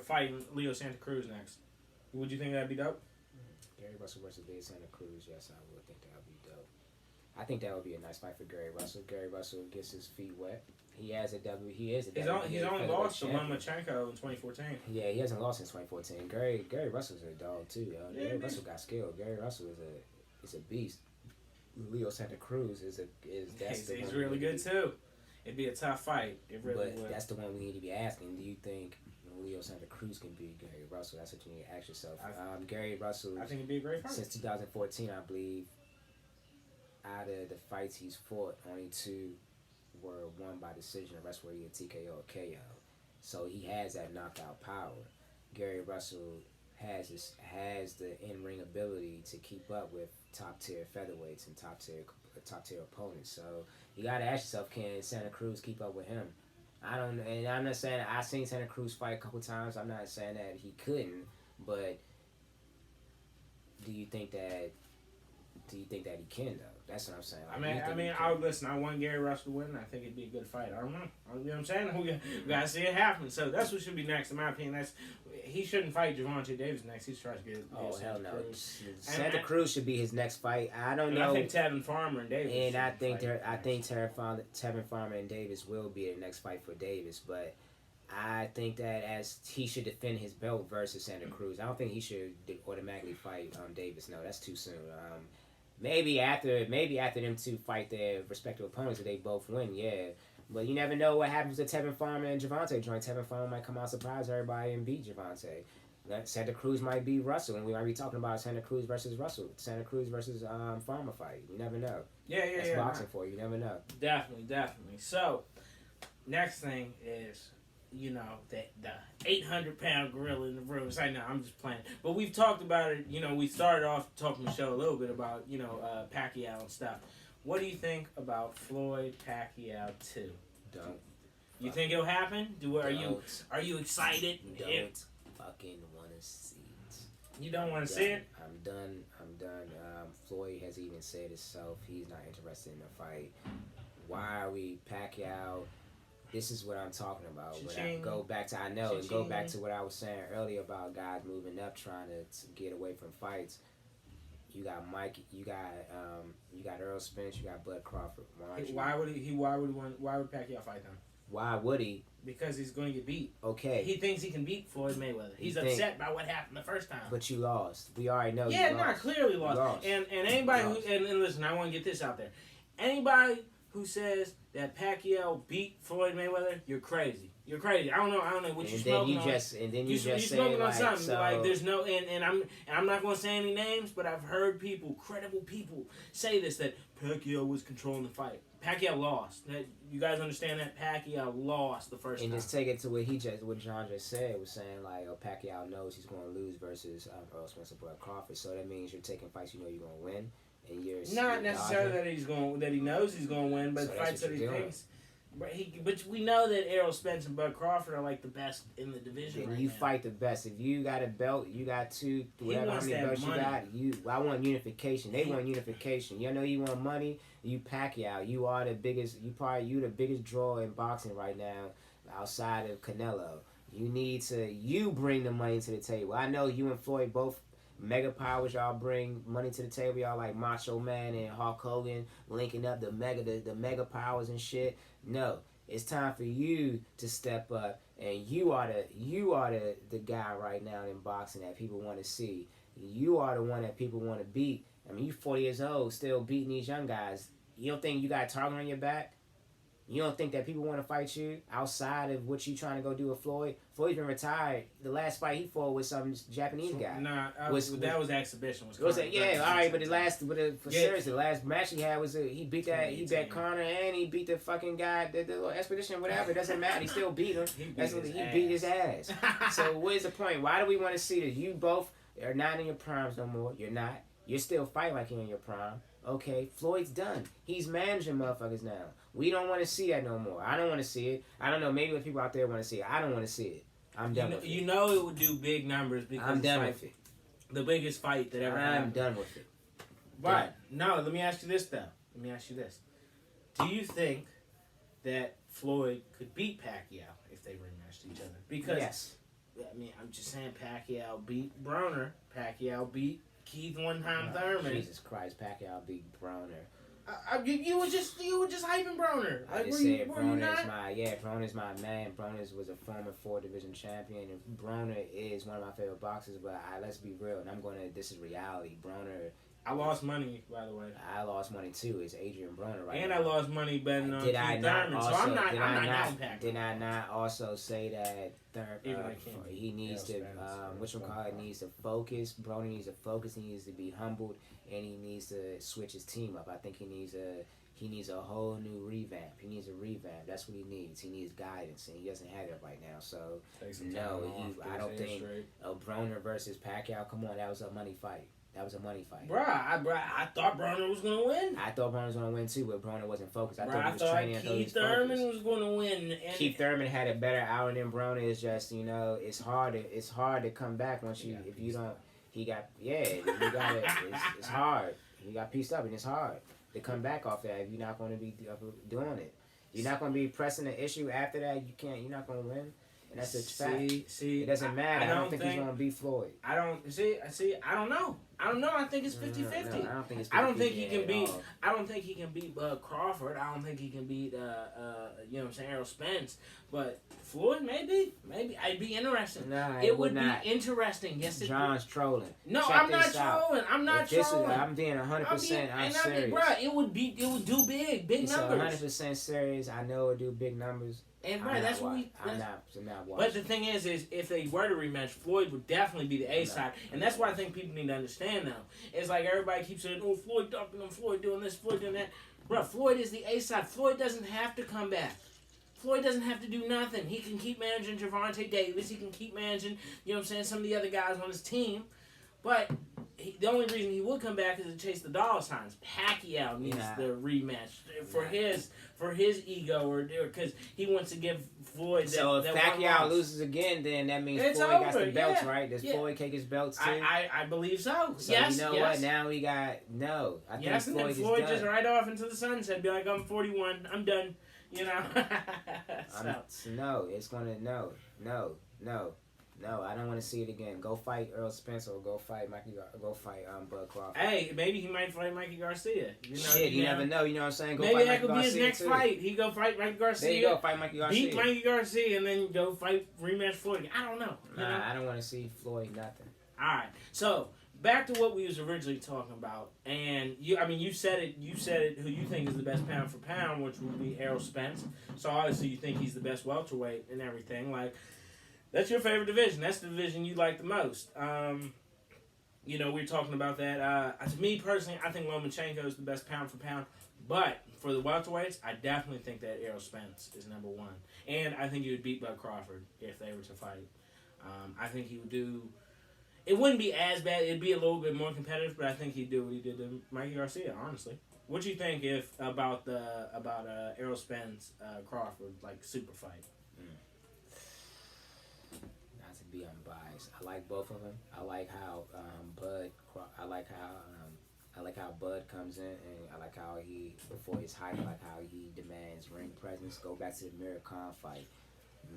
fighting Leo Santa Cruz next? Would you think that'd be dope? Gary Russell versus Leo Santa Cruz, yes, I would think that would be dope. I think that would be a nice fight for Gary Russell. Gary Russell gets his feet wet. He is a He's only lost to Lomachenko in 2014. Yeah, he hasn't lost since 2014. Gary Russell's a dog too, yo. Gary Russell got skill. Gary Russell is a beast. Leo Santa Cruz is he's really good too. It'd be a tough fight. It really would. That's the one we need to be asking. Do you think Leo Santa Cruz can beat Gary Russell? That's what you need to ask yourself. Gary Russell. I think it'd be a great fight. Since 2014, I believe, out of the fights he's fought, only 2 were won by decision. The rest were either TKO or KO. So he has that knockout power. Gary Russell has the in-ring ability to keep up with top-tier featherweights and top-tier opponents. So you got to ask yourself, can Santa Cruz keep up with him? And I'm not saying I've seen Santa Cruz fight a couple times. I'm not saying that he couldn't, but do you think that he can though? That's what I'm saying. Like, I want Gary Russell to win. I think it'd be a good fight. I don't know. You know what I'm saying? We gotta see it happen. So that's what should be next, in my opinion. He shouldn't fight Gervonta Davis next. He's trying to get. Hell no! Santa Cruz should be his next fight. I don't know. I think Tevin Farmer and Davis. And I think Tevin Farmer and Davis will be the next fight for Davis, but I think that as he should defend his belt versus Santa Cruz. I don't think he should automatically fight Davis. No, that's too soon. Maybe after them two fight their respective opponents, if they both win, yeah. But you never know what happens to Tevin Farmer and Gervonta joint. Tevin Farmer might come out surprise everybody and beat Gervonta. Santa Cruz might beat Russell, and we might be talking about Santa Cruz versus Russell, Santa Cruz versus Farmer fight. You never know. That's boxing for you. You never know. Definitely. So, next thing is, the 800-pound gorilla in the room. It's like, no, I'm just playing. But we've talked about it. We started off talking to the show a little bit about, Pacquiao and stuff. What do you think about Floyd Pacquiao 2? Don't. You think it'll happen? Are you excited? Don't fucking want to see it. You don't want to see it? I'm done. Floyd has even said himself he's not interested in the fight. Why are we Pacquiao? This is what I'm talking about. Go back to what I was saying earlier about guys moving up, trying to get away from fights. You got Mike. You got Earl Spence. You got Bud Crawford. Why would Pacquiao fight them? Why would he? Because he's going to get beat. Okay. He thinks he can beat Floyd Mayweather. He's upset by what happened the first time. But you lost. We already know. Yeah, not clearly lost. And anybody and listen, I want to get this out there. Anybody who says that Pacquiao beat Floyd Mayweather, you're crazy. You're crazy. I don't know what you're smoking on. And then you just say smoking on like, something. so... Like there's no and I'm not gonna say any names, but I've heard credible people say this, that Pacquiao was controlling the fight. Pacquiao lost. You guys understand that? Pacquiao lost the first time. And just take it to what John just said, was saying like, Pacquiao knows he's going to lose versus Earl Spence and Bud Crawford. So that means you're taking fights you know you're going to win. And you're not necessarily that he knows he's going to win, but so fights that he thinks. But we know that Errol Spence and Bud Crawford are like the best in the division. And right you now. fight the best. If you got a belt, you got two, whatever how many belts money. you got. I want unification. They want unification. You know you want money. You Pacquiao. You are the biggest. You the biggest draw in boxing right now, outside of Canelo. You bring the money to the table. I know you and Floyd both mega powers. Y'all bring money to the table. Y'all like Macho Man and Hulk Hogan linking up the mega powers and shit. No. It's time for you to step up, and you are the guy right now in boxing that people want to see. You are the one that people want to beat. I mean, you 40 years old, still beating these young guys. You don't think you got a target on your back? You don't think that people want to fight you outside of what you trying to go do with Floyd? Floyd's been retired. The last fight he fought was some Japanese guy. Nah, that was exhibition. Yeah, all right, but seriously, the last match he had was he beat Connor and he beat the fucking guy, the little expedition, whatever. It doesn't matter. He still beat him. He beat his ass. So what is the point? Why do we want to see that you both are not in your primes no more? You're not. You're still fighting like you're in your prime. Okay, Floyd's done. He's managing motherfuckers now. We don't want to see that no more. I don't want to see it. I don't know. Maybe the people out there want to see it. I don't want to see it. I'm done with it. You know it would do big numbers because I'm done with it. The biggest fight that ever happened. I'm done with it. But, no, let me ask you this, though. Let me ask you this. Do you think that Floyd could beat Pacquiao if they rematched each other? Because, yes. I mean, I'm just saying Pacquiao beat Broner. Pacquiao beat Keith one-time Thurman. Jesus Christ, Pacquiao beat Broner. You were just hyping Broner. I just said Broner's my man. Broner was a former 4-division champion, and Broner is one of my favorite boxers. But let's be real, and this is reality. Broner. I lost money, by the way. I lost money too. It's Adrian Broner right and now. And I lost money betting on Keith Thurman, so I'm not impacted. Did I not also say that he needs to, needs to focus. Broner needs to focus. He needs to be humbled, and he needs to switch his team up. I think he needs a whole new revamp. He needs a revamp. That's what he needs. He needs guidance, and he doesn't have it right now. So I don't think Broner versus Pacquiao. Come on, that was a money fight. That was a money fight. I thought Broner was going to win. I thought Broner was going to win too, but Broner wasn't focused. I thought he was training. Keith Thurman was going to win. Keith Thurman had a better hour than Broner. It's just, it's hard to come back once you, if you don't, it's hard. He got pieced up and it's hard to come back off that if you're not going to be doing it. You're not going to be pressing the issue after that. You're not going to win. And that's a fact. See, it doesn't matter. I don't think he's going to beat Floyd. I don't know. I think it's 50-50. No, I don't think it's 50-50. I don't think he can beat. I don't think he can beat Crawford. I don't think he can beat Errol Spence. But Floyd, maybe. I'd be interested. Nah, it would be interesting. Yes, it John's trolling. No, I'm not trolling. I'm not trolling. I'm being 100%. I'm serious. It would do big numbers. 100% serious. I know it would do big numbers. And that's what I'm not watching. But the thing is if they were to rematch, Floyd would definitely be the A side, and that's why I think people need to understand now. It's like everybody keeps saying, "Oh, Floyd ducking him, Floyd doing this, Floyd doing that." Bro, Floyd is the A side. Floyd doesn't have to come back. Floyd doesn't have to do nothing. He can keep managing Gervonta Davis. He can keep managing, some of the other guys on his team. But the only reason he would come back is to chase the dollar signs. Pacquiao needs the rematch for his ego, or because he wants to give Floyd that. So if Pacquiao loses again, then that means Floyd got the belts, right? Does Floyd take his belts too? I believe so. So you know what? Now we got I think Floyd is done. Floyd just right off into the sunset. Be like, I'm 41. I'm done. No, it's gonna No, I don't want to see it again. Go fight Earl Spence or go fight Bud Crawford. Hey, maybe he might fight Mikey Garcia. You never know. You know what I'm saying? Maybe that could be his next fight. He go fight Mikey Garcia. There you go, fight Mikey Garcia. Beat Mikey Garcia and then go fight rematch Floyd. I don't know. I don't want to see Floyd nothing. All right, so back to what we was originally talking about, and you said it. You said it. Who you think is the best pound for pound, which would be Errol Spence. So obviously you think he's the best welterweight and everything. Like, that's your favorite division. That's the division you like the most. We were talking about that. To me personally, I think Lomachenko is the best pound for pound. But for the welterweights, I definitely think that Errol Spence is number one. And I think he would beat Bud Crawford if they were to fight. I think he would do... It wouldn't be as bad. It'd be a little bit more competitive, but I think he'd do what he did to Mikey Garcia, honestly. What you think if about Errol Spence Crawford like super fight? Not to be unbiased, I like both of them. I like how I like how Bud comes in, and I like how he before his height. I like how he demands ring presence. Go back to the Amir Khan fight.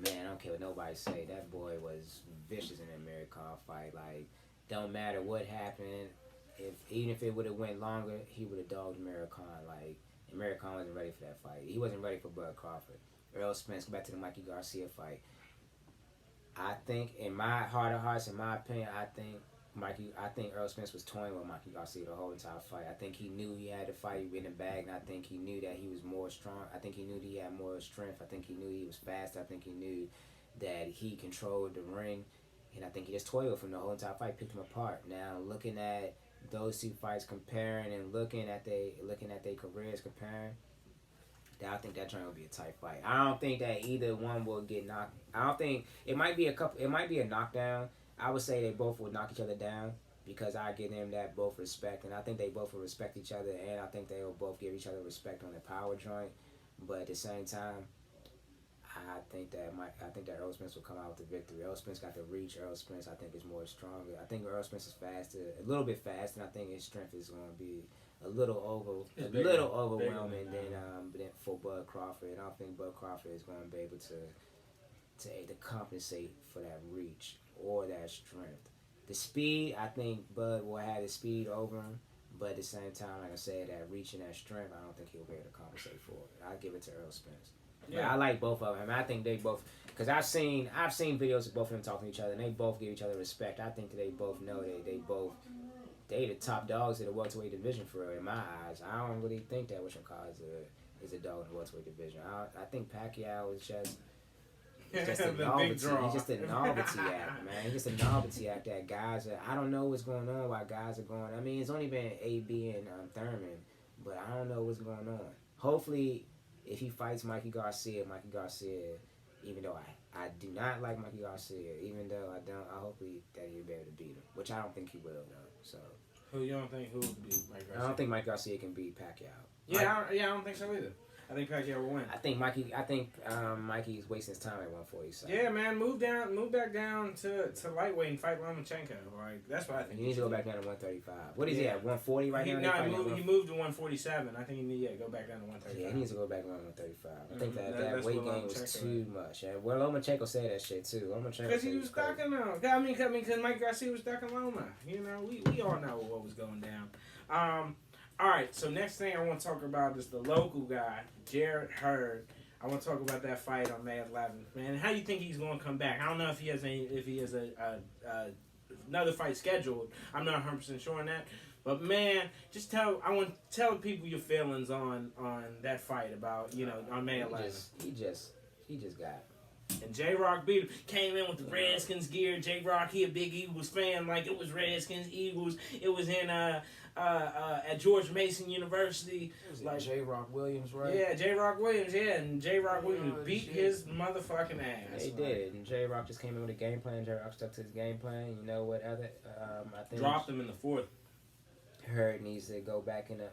Man, I don't care what nobody say. That boy was vicious in the Amir Khan fight. Like, don't matter what happened. Even if it would have went longer, he would have dogged Amir Khan. Like, Amir Khan wasn't ready for that fight. He wasn't ready for Bud Crawford. Earl Spence, go back to the Mikey Garcia fight. I think, in my heart of hearts, in my opinion, I think Earl Spence was toying with Mikey Garcia the whole entire fight. I think he knew he had the fight in the bag, and I think he knew that he was more strong. I think he knew that he had more strength. I think he knew he was fast. I think he knew that he controlled the ring, and I think he just toyed with him the whole entire fight, picked him apart. Now, looking at those two fights, comparing and looking at their careers, comparing, I think that joint will be a tight fight. I don't think that either one will get knocked. I don't think it might be a couple. It might be a knockdown. I would say they both will knock each other down because I give them that both respect, and I think they both will respect each other, and I think they will both give each other respect on the power joint. But at the same time, I think that Earl Spence will come out with the victory. Earl Spence got the reach. Earl Spence, I think, is more stronger. I think Earl Spence is faster, a little bit fast, and I think his strength is going to be a little overwhelming than for Bud Crawford. And I don't think Bud Crawford is going to be able to compensate for that reach or that strength. The speed, I think Bud will have the speed over him, but at the same time, like I said, that reach and that strength, I don't think he'll be able to compensate for it. I'll give it to Earl Spence. Yeah, but I like both of them. I think they both, because I've seen videos of both of them talking to each other, and they both give each other respect. I think that they both know they the top dogs in the welterweight division for real, in my eyes. I don't really think that Washington is a dog in the welterweight division. I think Pacquiao is just a novelty. He's just a novelty act, man. He's just a novelty act that guys are. I don't know what's going on. Why guys are going. I mean, it's only been AB and Thurman, but I don't know what's going on. Hopefully, if he fights Mikey Garcia, even though I do not like Mikey Garcia, even though I hope that he'll be able to beat him, which I don't think he will though. So. Who you don't think who would beat Mike Garcia? I don't think Mike Garcia can beat Pacquiao. I don't think so either. I think Pacquiao will win. I think Mikey's wasting his time at 147. Yeah, man, move back down to lightweight and fight Lomachenko. Like that's what I think. He needs to go back down to 135. What is he at? 140 right now? He moved to 147. I think he needs to go back down to 135. Yeah, he needs to go back down to 135. I think that weight gain was too much. And Lomachenko said that shit too. Because he was stocking him. I mean, because Mike Garcia was stocking Loma. You know, we all know what was going down. All right, so next thing I want to talk about is the local guy, Jarrett Hurd. I want to talk about that fight on May 11th, man. How do you think he's going to come back? I don't know if he has another fight scheduled. I'm not 100% sure on that. But man, I want to tell people your feelings on that fight about, on May 11th. He just got it. And J-Rock beat him. Came in with the Redskins gear. J-Rock, he a big Eagles fan. Like, it was Redskins, Eagles. It was in at George Mason University. Like J-Rock Williams, right? Yeah, J-Rock Williams, and J-Rock Williams beat his motherfucking ass. They did, and J-Rock just came in with a game plan. J-Rock stuck to his game plan. You know what other, I think... Dropped him in the fourth. Hurd needs to go back in the,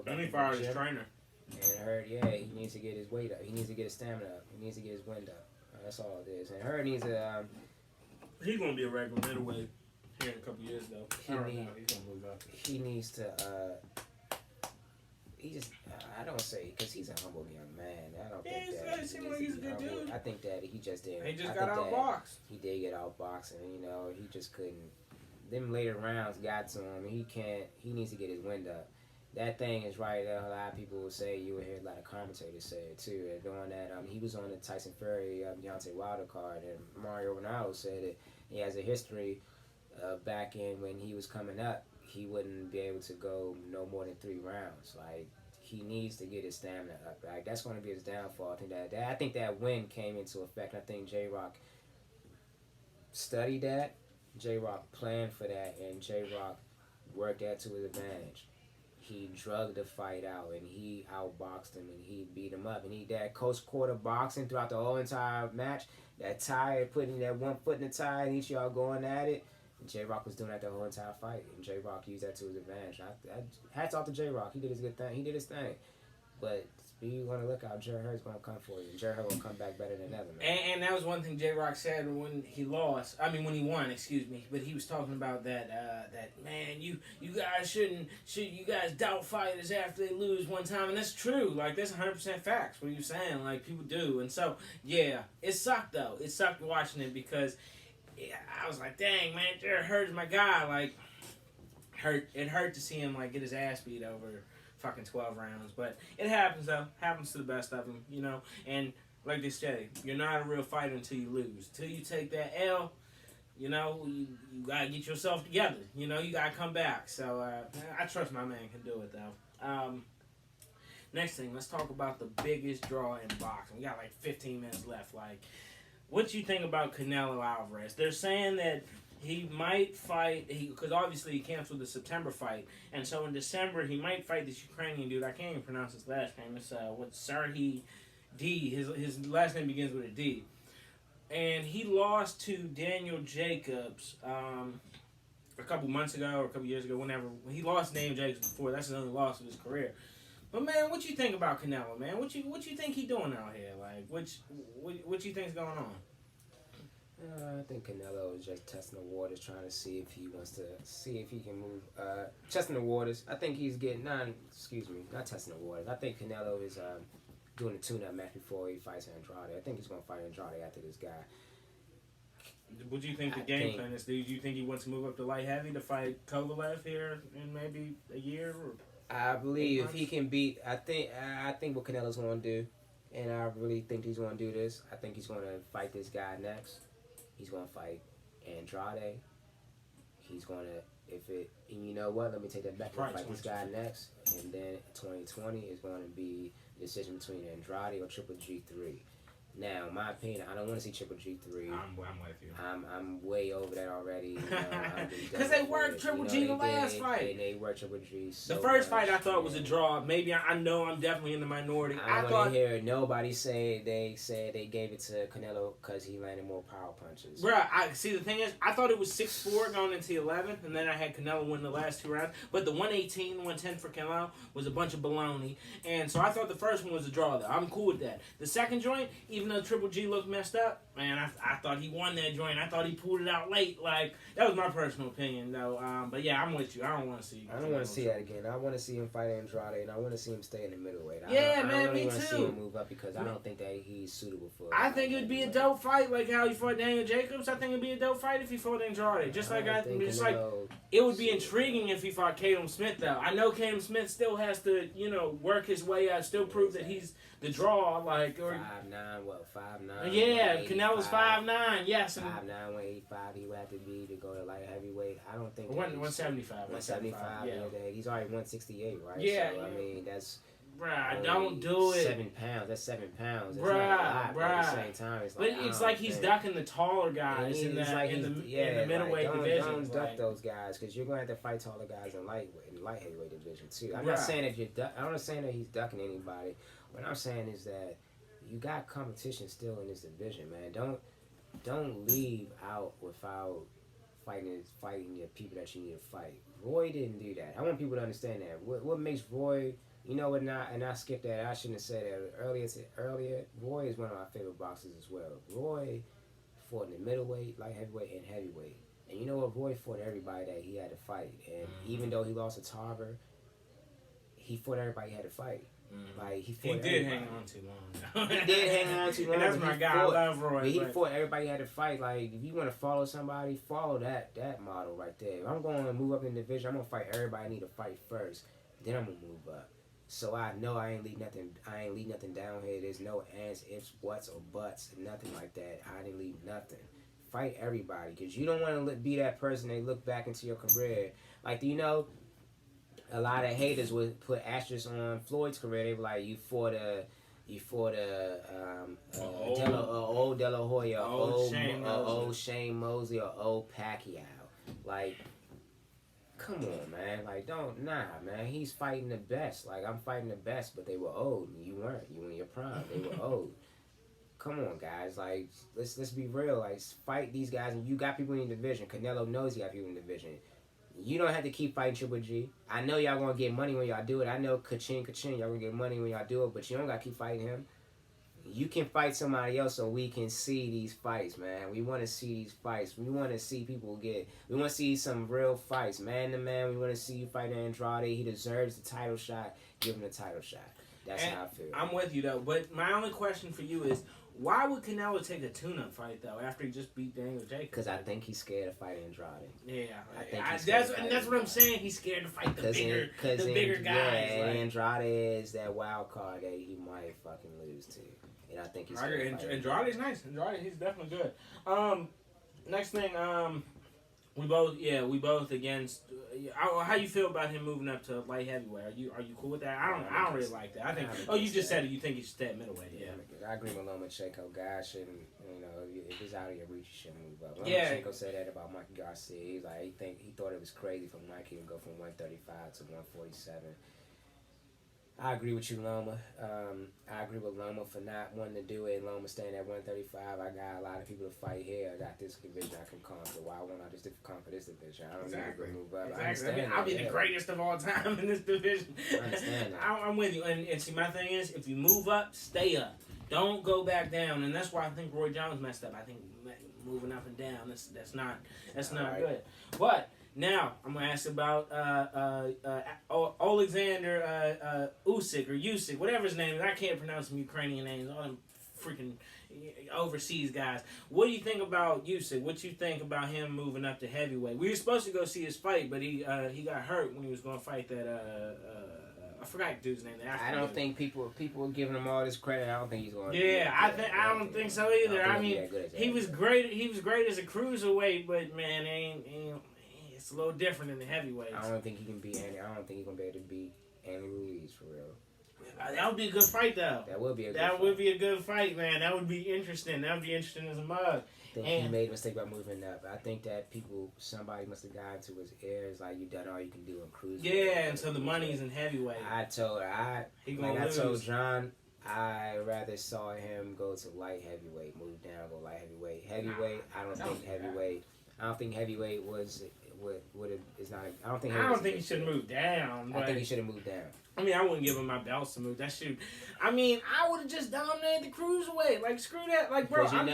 And he fired his trainer. And Hurd, he needs to get his weight up. He needs to get his stamina up. He needs to get his wind up. That's all it is. And Hurd needs to... he's going to be a regular middleweight here in a couple years, though. He's going to move up. He needs to... I don't say, because he's a humble young man. I don't think that... He seems like he's a good dude. I think that he just did... He just got outboxed. He did get outboxed, and, he just couldn't... Them later rounds got to him. He needs to get his wind up. That thing is right. A lot of people will say, you will hear a lot of commentators say it too. And doing that, he was on the Tyson Fury, Deontay Wilder card, and Mario Ronaldo said that he has a history back in when he was coming up, he wouldn't be able to go no more than 3 rounds. Like, he needs to get his stamina up. Like, that's going to be his downfall. I think that win came into effect. I think J-Rock studied that. J-Rock planned for that, and J-Rock worked that to his advantage. He drugged the fight out, and he outboxed him, and he beat him up. And that close quarter boxing throughout the whole entire match, that tie, putting that one foot in the tie, and each y'all going at it, J Rock was doing that the whole entire fight, and J Rock used that to his advantage. Hats off to J Rock. He did his good thing. He did his thing. But you want to look out, Jerry Hurt's going to come for you. And Jerry Hurt will come back better than ever, man. And that was one thing J Rock said when he lost. I mean, when he won, excuse me. But he was talking about that man, you guys you guys doubt fighters after they lose one time, and that's true. Like that's 100% facts. What you're saying, like people do, and so yeah, it sucked though. It sucked watching it because I was like, dang man, Jerry Hurt's my guy. Like it hurt to see him like get his ass beat over fucking 12 rounds, but it happens though. Happens to the best of them, you know. And like they say, you're not a real fighter until you lose. Till you take that L, you know, you gotta get yourself together. You know, you gotta come back. So I trust my man can do it though. Next thing, let's talk about the biggest draw in boxing. We got like 15 minutes left. Like, what you think about Canelo Alvarez? They're saying that he might fight, because obviously he canceled the September fight, and so in December he might fight this Ukrainian dude. I can't even pronounce his last name. It's Sarhi D. His last name begins with a D, and he lost to Daniel Jacobs a couple months ago or a couple years ago. Whenever he lost Daniel Jacobs before, that's his only loss of his career. But man, what you think about Canelo, man? What you think he doing out here? Like, what you think's going on? I think Canelo is just testing the waters, trying to see if he can move. Testing the waters. I think he's getting not testing the waters. I think Canelo is doing a tune-up match before he fights Andrade. I think he's going to fight Andrade after this guy. What do you think the game plan is? Do you think he wants to move up to light heavy to fight Kovalev here in maybe a year? Or I believe if he can beat. I think what Canelo's going to do, and I really think he's going to do this. I think he's going to fight this guy next. He's going to fight Andrade. He's going to, and you know what, let me take that back. He'll fight this guy next. And then 2020 is going to be a decision between Andrade or Triple G3. Now, in my opinion, I don't want to see Triple G3. I'm with you. I'm way over that already. Because they worked Triple G the last fight. They worked Triple G so the first much, fight I thought was a draw. Maybe I know I'm definitely in the minority. I don't want to hear nobody say they said they gave it to Canelo because he landed more power punches. Bruh, I see the thing is, I thought it was 6-4 going into 11, and then I had Canelo win the last 2 rounds. But the 118, 110 for Canelo was a bunch of baloney. And so I thought the first one was a draw, though. I'm cool with that. The second joint, even though Triple G looked messed up, man, I thought he won that joint. I thought he pulled it out late. Like, that was my personal opinion, though. But yeah, I'm with you. I don't want to see. I don't want to see that again. I want to see him fight Andrade, and I want to see him stay in the middleweight. Me too. I don't really want to see him move up because I don't think that he's suitable for. I think it'd be a dope fight, like how he fought Daniel Jacobs. I think it'd be a dope fight if he fought Andrade. It would be intriguing if he fought Caleb Smith, though. I know Caleb Smith still has to, work his way out, still prove that he's the draw, like 5'9", 5'9". Yeah, Canelo's 5'9", yes. 5'9", 185. He would have to be to go to light heavyweight. I don't think 175. 175. Yeah, he's already 168, right? Yeah. So I mean that's. Bruh, don't do it. 7 pounds. That's 7 pounds. That's bruh. At the same time, it's like he's ducking the taller guys in the middleweight division. Don't duck those guys because you're gonna have to fight taller guys in light heavyweight division too. I'm not saying I'm not saying that he's ducking anybody. What I'm saying is that you got competition still in this division, man. Don't leave out without fighting your people that you need to fight. Roy didn't do that. I want people to understand that. What makes Roy, and I skipped that. I shouldn't have said that earlier. Roy is one of my favorite boxers as well. Roy fought in the middleweight, light heavyweight, and heavyweight. And you know what? Roy fought everybody that he had to fight. And even though he lost to Tarver, he fought everybody he had to fight. Like he did hang on too long. He did hang on too long. And that's my guy. I love Roy. But he fought everybody had to fight. Like if you want to follow somebody, follow that model right there. If I'm going to move up in the division, I'm gonna fight everybody I need to fight first. Then I'm gonna move up. So I know I ain't leave nothing down here. There's no ands, ifs, whats, or buts, nothing like that. I didn't leave nothing. Fight everybody because you don't want to be that person. They look back into your career. Like a lot of haters would put asterisks on Floyd's career. They were like, you fought old De La Hoya, old Shane Mosley, or old Pacquiao. Like, come on, man. Like, man. He's fighting the best. Like, I'm fighting the best, but they were old. You weren't. You were in your prime. They were old. come on, guys. Like, let's be real. Like, fight these guys, and you got people in your division. Canelo knows you got people in the division. You don't have to keep fighting Triple G. I know y'all gonna get money when y'all do it. I know ka-ching, y'all gonna get money when y'all do it, but you don't gotta keep fighting him. You can fight somebody else so we can see these fights, man. We want to see these fights. We want to see people get... We want to see some real fights, man to man. We want to see you fight Andrade. He deserves the title shot. Give him the title shot. That's how I feel. I'm with you, though. But my only question for you is, why would Canelo take a tune-up fight, though, after he just beat Daniel Jacobs? Because I think he's scared of fighting Andrade. Yeah. That's what I'm saying. He's scared to fight the bigger guys. Yeah, and Andrade is that wild card that he might fucking lose to. And I think he's Andrade's nice. He's definitely good. Next thing, we both against. How you feel about him moving up to light heavyweight? Are you cool with that? I don't really like that. I think. You just said it. You think he should stay at middleweight? Yeah. I agree with Lomachenko. Guys shouldn't. If he's out of your reach, you shouldn't move up. Yeah. Lomachenko said that about Mikey Garcia. He's like he thought it was crazy for Mikey to go from 135 to 147. I agree with you, Loma. I agree with Loma for not wanting to do it. Loma staying at 135. I got a lot of people to fight here. I got this division I can conquer. Why won't I just conquer this division? I don't need to move up. Exactly. I'll be the greatest of all time in this division. I understand that. I'm with you. And see, my thing is, if you move up, stay up. Don't go back down. And that's why I think Roy Jones messed up. I think moving up and down, that's not good. But now, I'm going to ask about Alexander Usyk or Usyk, whatever his name is. I can't pronounce some Ukrainian names, all them freaking overseas guys. What do you think about Usyk? What you think about him moving up to heavyweight? We were supposed to go see his fight, but he got hurt when he was going to fight that... I forgot the dude's name. I don't think people are giving him all this credit. I don't think he's going to. Yeah, I don't think so either. I mean, he was great. He was great as a cruiserweight, but man, it's a little different than the heavyweights. I don't think he can beat Andy. I don't think he's gonna be able to beat Andy Ruiz for real. That would be a good fight, though. That would be a good fight, man. That would be interesting. That would be interesting as a mug. I think he made a mistake by moving up. I think that somebody must have gotten to his ears like, you've done all you can do in cruiser. Yeah, and so the money's in heavyweight. I told John, I rather saw him go to light heavyweight, move down, go light heavyweight. Heavyweight, I don't think heavyweight was what it is not. I don't think he should move down. I think he should have moved down. I mean, I wouldn't give him my belts to move. That shit. I mean, I would have just dominated the cruiserweight. Like, screw that. Like, bro, if I'm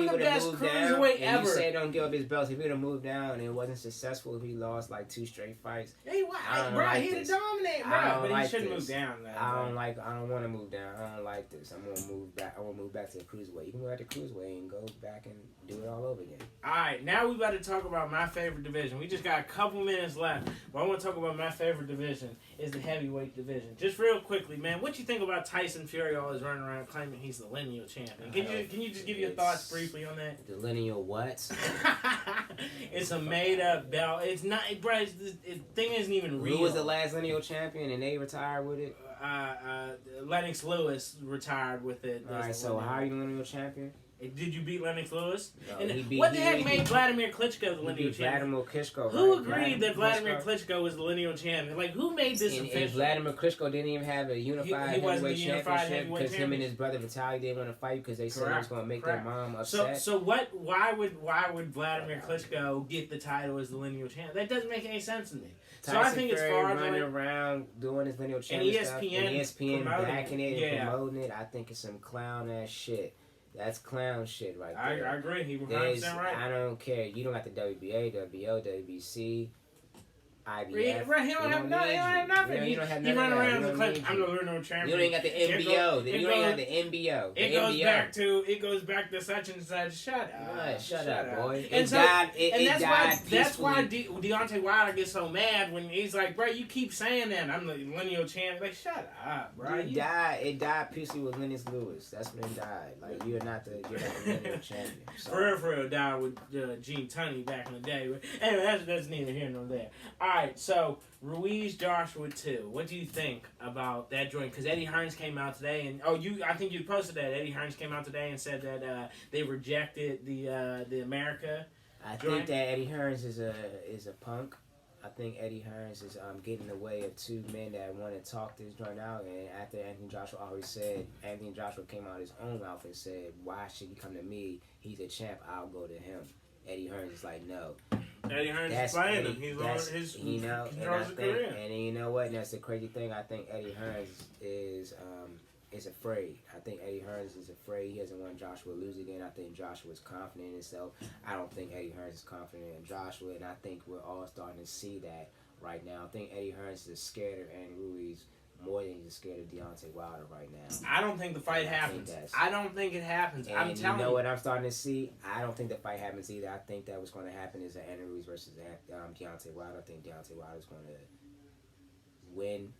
he the best moved cruiserweight down, and ever. You say don't give up his belts. If he would have moved down and it wasn't successful, if he lost like 2 straight fights, he'd dominate, bro. But he shouldn't move down. I don't want to move down. I don't like this. I'm gonna move back. I want to move back to the cruiserweight. You can move back to the cruiserweight and go back and do it all over again. All right, now we about to talk about my favorite division. We just got a couple minutes left, but I want to talk about my favorite division is the heavyweight division. Just real quickly, man, what you think about Tyson Fury always running around claiming he's the lineal champion? Can you just give your thoughts briefly on that? The lineal what? It's a made up belt. It's not, bro. The thing isn't even real. Who was the last lineal champion and they retired with it? Lennox Lewis retired with it. All right, so how are you the lineal champion? Did you beat Lennox Lewis? No, what the heck made Vladimir Klitschko the lineal champion? Vladimir Klitschko. Who agreed that Vladimir Klitschko was the lineal champion? Like, who made this official? And Vladimir Klitschko didn't even have a unified heavyweight championship because him and his brother Vitaly didn't want to fight because they said it was going to make their mom upset. So what? Why would Vladimir Klitschko get the title as the lineal champion? That doesn't make any sense to me. Tyson so I think it's far running around doing his lineal champion stuff, and ESPN backing it and promoting it. I think it's some clown ass shit. That's clown shit right there. I agree. He was 100% right. I don't care. You don't got the WBA, WBO, WBC, IBF. Right, he don't have nothing. You don't have nothing. He run around and claim, I'm the lineal champion. You ain't got the MBO. You ain't got the MBO. It goes back to such and such. Shut up, boy. That's why Deontay Wilder gets so mad when he's like, bro, you keep saying that I'm the lineal champion. Like, shut up, bro. It died peacefully with Lennox Lewis. That's when it died. Like, you're not the lineal champion. For real, died with Gene Tunney back in the day. But anyway, that's neither here nor there. Alright, so Ruiz Joshua 2. What do you think about that joint? Because Eddie Hearns came out today, and I think you posted that. Eddie Hearns came out today and said that they rejected the America. I think that Eddie Hearns is a punk. I think Eddie Hearns is getting in the way of two men that want to talk this joint out. And after Anthony Joshua already said, Anthony Joshua came out his own mouth and said, "Why should he come to me? He's a champ. I'll go to him." Eddie Hearns is like, "No." Eddie Hearns is fighting him. He's on his career. And you know what? And that's the crazy thing. I think Eddie Hearns is afraid. I think Eddie Hearns is afraid. He doesn't want Joshua to lose again. I think Joshua is confident in himself. I don't think Eddie Hearns is confident in Joshua, and I think we're all starting to see that right now. I think Eddie Hearns is scared of Andy Ruiz more than he's scared of Deontay Wilder right now. I don't think the fight happens. I don't think it happens. And I'm telling you. You know what I'm starting to see? I don't think the fight happens either. I think that what's going to happen is Andy Ruiz versus Deontay Wilder. I think Deontay Wilder's going to win.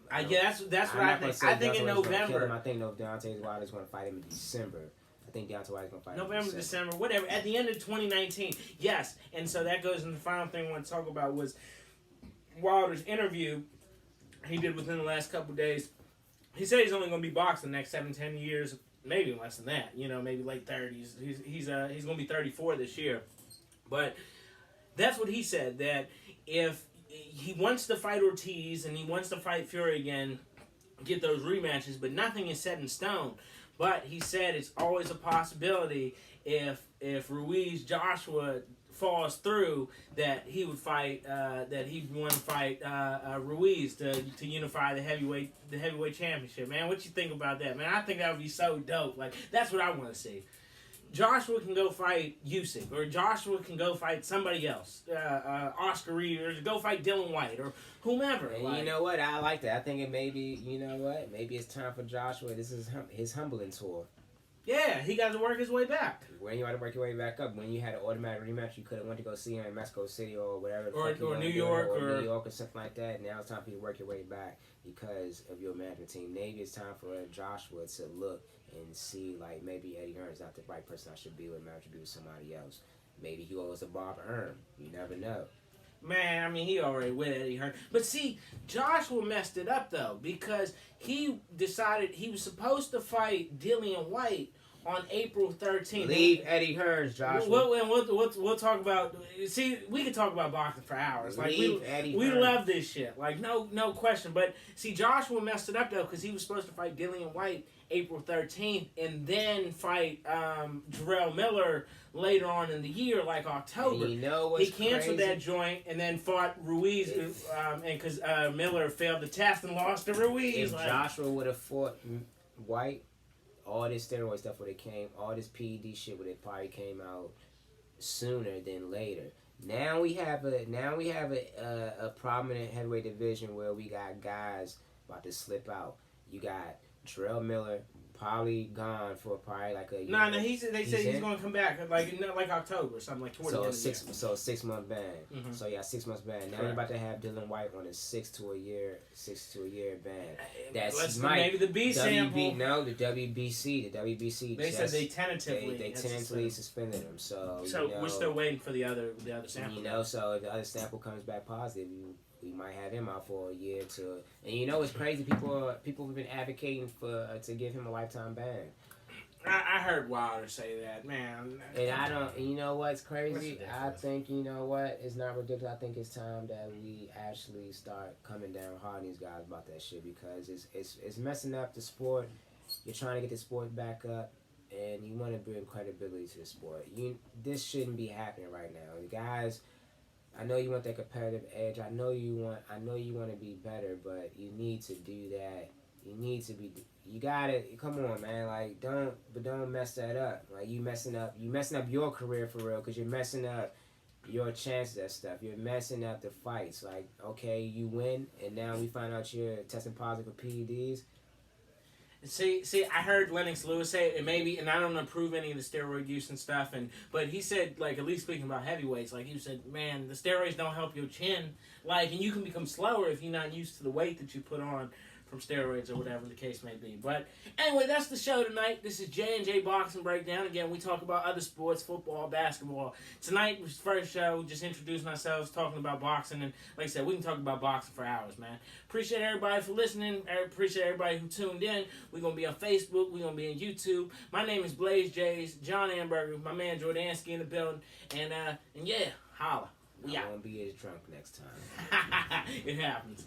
That's what I think. I think in November. I think Deontay Wilder's going to fight him in December. I think Deontay Wilder's going to fight him in December, whatever. At the end of 2019, yes. And so that goes into the final thing I want to talk about was Wilder's interview he did within the last couple of days. He said he's only going to be boxing the next 7-10 years, maybe less than that. You know, maybe late 30s. He's going to be 34 this year, but that's what he said. That if he wants to fight Ortiz and he wants to fight Fury again, get those rematches, but nothing is set in stone. But he said it's always a possibility if Ruiz Joshua falls through that he would fight that he'd want to fight Ruiz to unify the heavyweight championship. Man, what you think about that, man? I think that would be so dope. Like, that's what I want to see. Joshua can go fight Usyk, or Joshua can go fight somebody else, Oscar Reed, or go fight Dylan White, or whomever. And you know what? I like that. I think it may be, you know what? Maybe it's time for Joshua. This is his humbling tour. Yeah, he got to work his way back. When you had to work your way back up, when you had an automatic rematch, you could have went to go see him in Mexico City or whatever. Or New York. Or New York or something like that. Now it's time for you to work your way back because of your management team. Maybe it's time for Joshua to look and see, like, maybe Eddie Hearns is not the right person I should be with. Maybe I should be with somebody else. Maybe he owes a Bob Earn. You never know. Man, I mean, he already with Eddie Hearns. But see, Joshua messed it up, though, because he decided he was supposed to fight Dillian White on April 13th. Leave Eddie Hearns, Joshua. We'll talk about... See, we could talk about boxing for hours. Like, we love this shit. Like, no question. But, see, Joshua messed it up, though, because he was supposed to fight Dillian White April 13th and then fight Jarrell Miller later on in the year, like October. And you know what's he canceled crazy? that joint and then fought Ruiz, and because Miller failed the test and lost to Ruiz. If Joshua would have fought White, all this steroid stuff would have came, all this PED shit would have probably came out sooner than later. Now we have a prominent heavyweight division where we got guys about to slip out. You got Jarrell Miller probably gone for probably like a year. No, they said he's going to come back like October, something like toward the end of the year. So a 6 month ban. Mm-hmm. So yeah, 6 months ban. Now you're about to have Dylan White on a 6 to a year ban. That's maybe the B sample. No, the WBC. They said they tentatively suspended him. So we're still waiting for the other sample. You know, so if the other sample comes back positive, we might have him out for a year to. And you know, it's crazy. People have been advocating for to give him a lifetime ban. I heard Wilder say that, man. And I don't. You know what's crazy? I think you know what? It's not ridiculous. I think it's time that we actually start coming down hard on these guys about that shit because it's messing up the sport. You're trying to get the sport back up, and you want to bring credibility to the sport. This shouldn't be happening right now. The guys. I know you want that competitive edge. I know you want to be better, but you need to do that. You gotta, come on, man. Like, don't mess that up. Like, you messing up your career for real, because you're messing up your chances at stuff. You're messing up the fights. Like, okay, you win, and now we find out you're testing positive for PEDs. See, I heard Lennox Lewis say it, and I don't approve any of the steroid use and stuff, but he said, like, at least speaking about heavyweights, like, he said, man, the steroids don't help your chin, like, and you can become slower if you're not used to the weight that you put on from steroids or whatever the case may be. But anyway, that's the show tonight. This is J&J Boxing Breakdown. Again, we talk about other sports, football, basketball. Tonight was the first show, just introducing ourselves, talking about boxing, and like I said, we can talk about boxing for hours, man. Appreciate everybody for listening. I appreciate everybody who tuned in. We're going to be on Facebook. We're going to be on YouTube. My name is Blaze Jays, John Amberger, my man Jordansky in the building, and yeah, holla. I won't be as drunk next time. It happens.